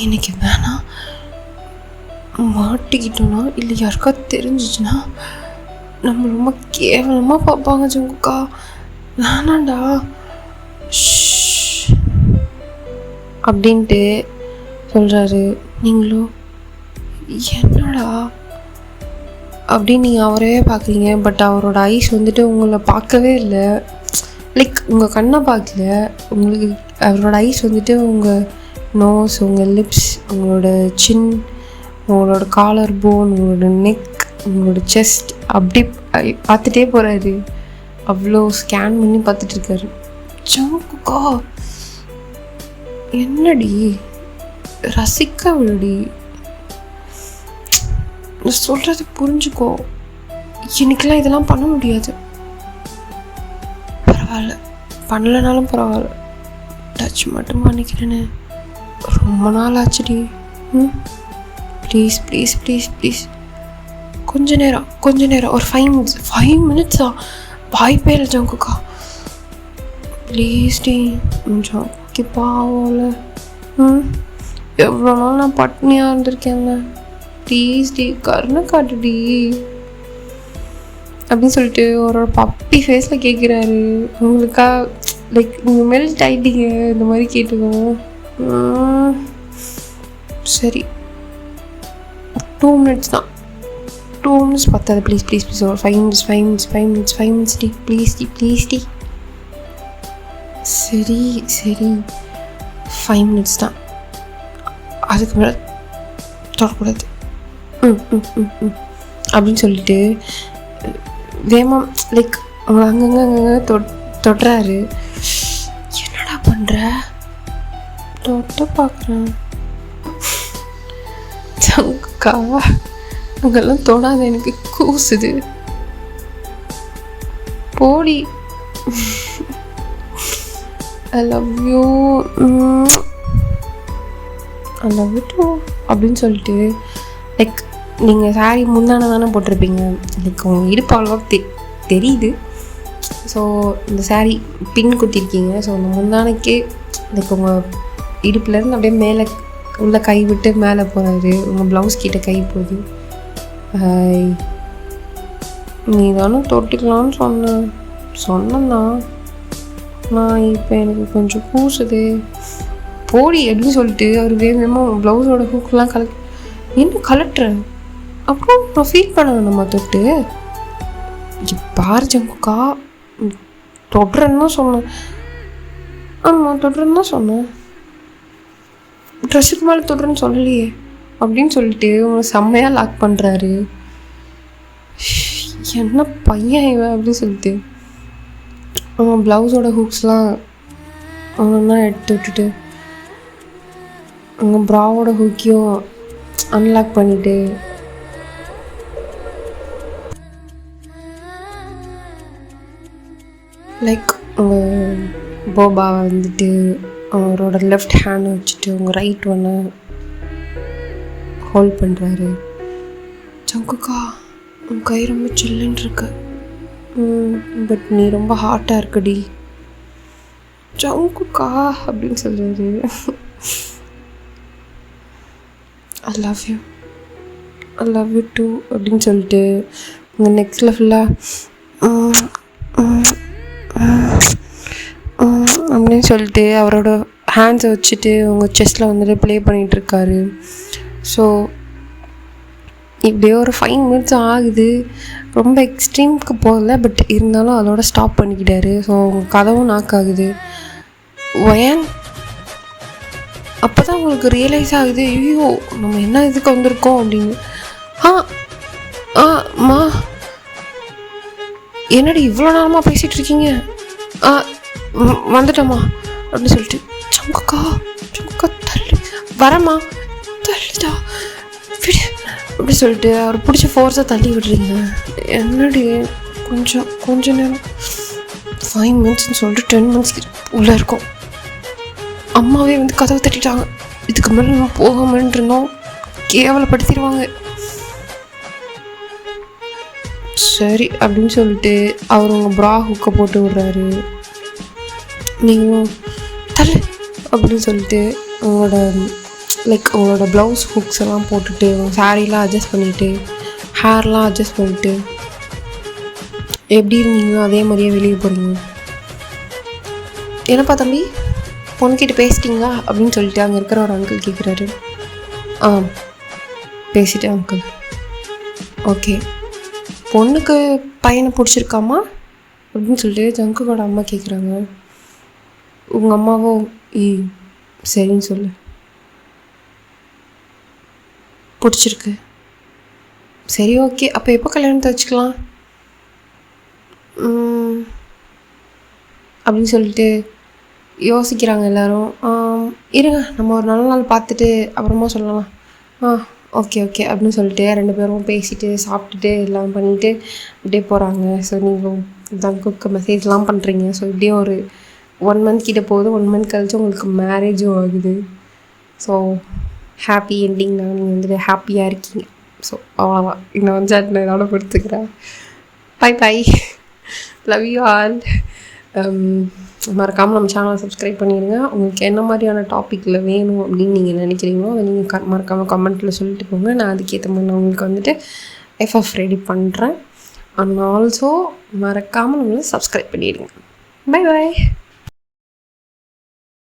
இன்னைக்கு வேணாம், மாட்டிக்கிட்டோன்னா இல்லை யாருக்கா தெரிஞ்சிச்சுன்னா நம்ம ரொம்ப கேவலமாக பார்ப்பாங்க. ஜங்குக்கா வேணாண்டா அப்படின்ட்டு சொல்கிறாரு. நீங்களும் என்னடா அப்படின்னு நீங்கள் அவரவே பார்க்குறீங்க. பட் அவரோட ஐஸ் வந்துட்டு உங்களை பார்க்கவே இல்லை. லைக் உங்கள் கண்ணை பார்க்கல, உங்களுக்கு அவரோட ஐஸ் வந்துட்டு உங்கள் நோஸ், உங்கள் லிப்ஸ், உங்களோட சின், உங்களோட காலர் போன், உங்களோட நெக், உங்களோட செஸ்ட் அப்படி பார்த்துட்டே போகிறாரு. அவ்வளோ ஸ்கேன் பண்ணி பார்த்துட்ருக்காரு. ஜங்குக்கா என்னடி ரசிக்க விடுடி, நான் சொல்கிறது புரிஞ்சுக்கோ. இன்னைக்கெல்லாம் இதெல்லாம் பண்ண முடியாது. பரவாயில்ல, பண்ணலைனாலும் பரவாயில்ல, டச் மட்டும் பண்ணிக்கிறேன்னு ரொம்ப நாள் ஆச்சுடி. ப்ளீஸ் ப்ளீஸ் ப்ளீஸ் ப்ளீஸ் கொஞ்ச நேரம் ஒரு 5 மினிட்ஸா வாய்ப்பே இல்லை ஜங்குக்கா. ப்ளீஸ் டி ஜங்கி பாவம்ல. எவ்வளோ நாள் நான் பட்னியாக இருந்திருக்கேன்ல, ப்ளீஸ் டி கருணை காட்டுடி அப்படின்னு சொல்லிட்டு ஒரு பப்பி ஃபேஸில் கேட்குறாரு. உங்களுக்கா லைக் நீங்கள் மெல்ட் ஆகிட்டீங்க இந்த மாதிரி கேட்டுக்கோங்க. சரி 2 மினிட்ஸ் தான், 2 மினிட்ஸ் பத்தாது. ப்ளீஸ் ப்ளீஸ் ப்ளீஸ் ஒரு 5 மினிட்ஸ் டி, ப்ளீஸ் டி. சரி 5 மினிட்ஸ் தான், அதுக்கு மேலே தொடக்கூடாது அப்படின்னு சொல்லிட்டு வேகமாக லைக் அவங்க அங்கங்கே தொடுறாரு. என்னடா பண்ணுற? தொட்ட பார்க்குறேன். ஜங்குக்கா அங்கெல்லாம் தொடாத, எனக்கு கூசுது, போடி. ஐ லவ் யூ டூ அப்படின்னு சொல்லிட்டு லைக் நீங்கள் சாரி முந்தான தானே போட்டிருப்பீங்க. லைக் உங்கள் இடுப்பு அவ்வளோவா தெரியுது. ஸோ இந்த சாரி பின் குத்திருக்கீங்க. ஸோ அந்த முந்தானைக்கே லைக் உங்கள் இடுப்புலேருந்து அப்படியே மேலே உள்ள கை விட்டு மேலே போகிறாரு. உங்கள் ப்ளவுஸ் கிட்ட கை போகுது. நீ தானே தொட்டுக்கலான்னு சொன்னேன்னா நான் இப்போ எனக்கு கொஞ்சம் கூசுது, போடி அப்படின்னு சொல்லிட்டு அவர் வேகமாக ப்ளவுஸோட ஹூக்கெலாம் என்ன கலட்டுறேன். அப்புறம் நான் ஃபீல் பண்ண நம்ம தொட்டு பாரு ஜங்குக்கா, தொடுறேன்னு தான் சொன்னேன். ஆமாம் தொடுறேன்னு தான் சொன்னேன், ட்ரெஸ்ஸுக்கு மேலே தொடுறேன்னு சொல்லலையே அப்படின்னு சொல்லிட்டு உங்களை செம்மையாக லாக் பண்ணுறாரு. என்ன பையன் இவன் அப்படின்னு சொல்லிட்டு அவன் ப்ளவுஸோட ஹூக்ஸ்லாம் ஒன்றா எடுத்து விட்டுட்டு உங்கள் ப்ராவோட ஹூக்கையும் அன்லாக் பண்ணிவிட்டு லைக் உங்கள் போபாவை வந்துட்டு அவரோட லெஃப்ட் ஹேண்டை வச்சுட்டு உங்கள் ரைட் ஒன்று ஹோல்ட் பண்ணுறாரு. ஜங்குக்கா உன் கை ரொம்ப சில்லுன்னு இருக்கு, பட் நீ ரொம்ப ஹாட்டாக இருக்குடி ஜங்குக்கா அப்படின்னு சொல்கிறாரு. ஐ லவ் யூ டூ அப்படின்னு சொல்லிட்டு உங்கள் நெக்ஸ்டில் ஃபுல்லாக அப்படின்னு சொல்லிட்டு அவரோட ஹேண்ட்ஸை வச்சுட்டு உங்கள் செஸ்ட்டில் வந்துட்டு ப்ளே பண்ணிகிட்ருக்காரு. ஸோ இப்படியே ஒரு 5 மினிட்ஸ் ஆகுது. ரொம்ப எக்ஸ்ட்ரீம்க்கு போகல, பட் இருந்தாலும் அதோட ஸ்டாப் பண்ணிக்கிட்டாரு. ஸோ உங்கள் கதவும் நாக் ஆகுது. ஒயன் அப்போ தான் உங்களுக்கு ரியலைஸ் ஆகுது, ஐயோ நம்ம என்ன இதுக்கு வந்திருக்கோம் அப்படின்னு. அம்மா என்னடி இவ்வளோ நேரமாக பேசிகிட்ருக்கீங்க? வந்துட்டோம்மா அப்படின்னு சொல்லிட்டு ஜங்குக்கா தள்ளு வரம்மா தள்ளுடா விடு அப்படி சொல்லிட்டு அவர் பிடிச்ச ஃபோர்ஸாக தள்ளி விடுறீங்க. என்னடி கொஞ்சம் நேரம் 5 மினிட்ஸ்ன்னு சொல்லிட்டு 10 மினிட்ஸ்க்கு உள்ளே இருக்கோம். அம்மாவே வந்து கதவை தட்டிட்டாங்க. இதுக்கு மேலே நம்ம போகாமன்னு இருந்தோம், கேவலப்படுத்திடுவாங்க. சரி அப்படின்னு சொல்லிட்டு அவர் உங்கள் ப்ரா ஹுக்கை போட்டு விடுறாரு. நீங்களும் தள்ளு அப்படின்னு சொல்லிட்டு உங்களோட ப்ளவுஸ் ஹுக்ஸ் எல்லாம் போட்டுட்டு உங்கள் சாரீலாம் அட்ஜஸ்ட் பண்ணிவிட்டு ஹேர்லாம் அட்ஜஸ்ட் பண்ணிவிட்டு எப்படி இருந்தீங்களோ அதே மாதிரியே வெளியே போகிறீங்க. என்னப்பா தம்பி பொண்ணுக்கிட்ட பேசிட்டிங்களா அப்படின்னு சொல்லிட்டு அங்கே இருக்கிற ஒரு அங்கிள் கேட்குறாரு. பேசிட்டேன் அங்கிள். ஓகே பொண்ணுக்கு பையனை பிடிச்சிருக்காமா அப்படின்னு சொல்லிட்டு ஜங்குக்கோட அம்மா கேட்குறாங்க. உங்கள் அம்மாவோ சரின்னு சொல்லு, பிடிச்சிருக்கு, சரி ஓகே, அப்போ எப்போ கல்யாணத்தை வச்சுக்கலாம் அப்படின்னு சொல்லிட்டு யோசிக்கிறாங்க எல்லோரும். இருங்க நம்ம ஒரு நல்ல நாள் பார்த்துட்டு அப்புறமா சொல்லலாம். ஓகே ஓகே அப்படின்னு சொல்லிட்டு 2 பேரும் பேசிவிட்டு சாப்பிட்டுட்டு எல்லாம் பண்ணிவிட்டு அப்படியே போகிறாங்க. ஸோ நீங்கள் தங்குக்கு மெசேஜ்லாம் பண்ணுறீங்க. ஸோ இப்படியே ஒரு 1 மந்த் கிட்டே போகுது. 1 மந்த் கழிச்சு உங்களுக்கு மேரேஜும் ஆகுது. ஸோ ஹாப்பி என்டிங் தான். நீங்கள் வந்துட்டு ஹாப்பியாக இருக்கீங்க. ஸோ அவ்வளோதான். இந்த வந்து நான் இதோட கொடுத்துக்கிறேன். Bye bye, love you all. மறக்காமல் நம்ம சேனலை சப்ஸ்கிரைப் பண்ணிடுங்க. உங்களுக்கு என்ன மாதிரியான டாப்பிக்கில் வேணும் அப்படின்னு நீங்கள் நினைக்கிறீங்களோ அதை நீங்கள் மறக்காமல் கமெண்ட்டில் சொல்லிட்டு போங்க. நான் அதுக்கேற்ற மாதிரி நான் உங்களுக்கு வந்துட்டு எஃப்எஃப் ரெடி பண்ணுறேன். அண்ட் ஆல்சோ மறக்காமல் நம்மளை சப்ஸ்கிரைப் பண்ணிடுங்க. Bye bye.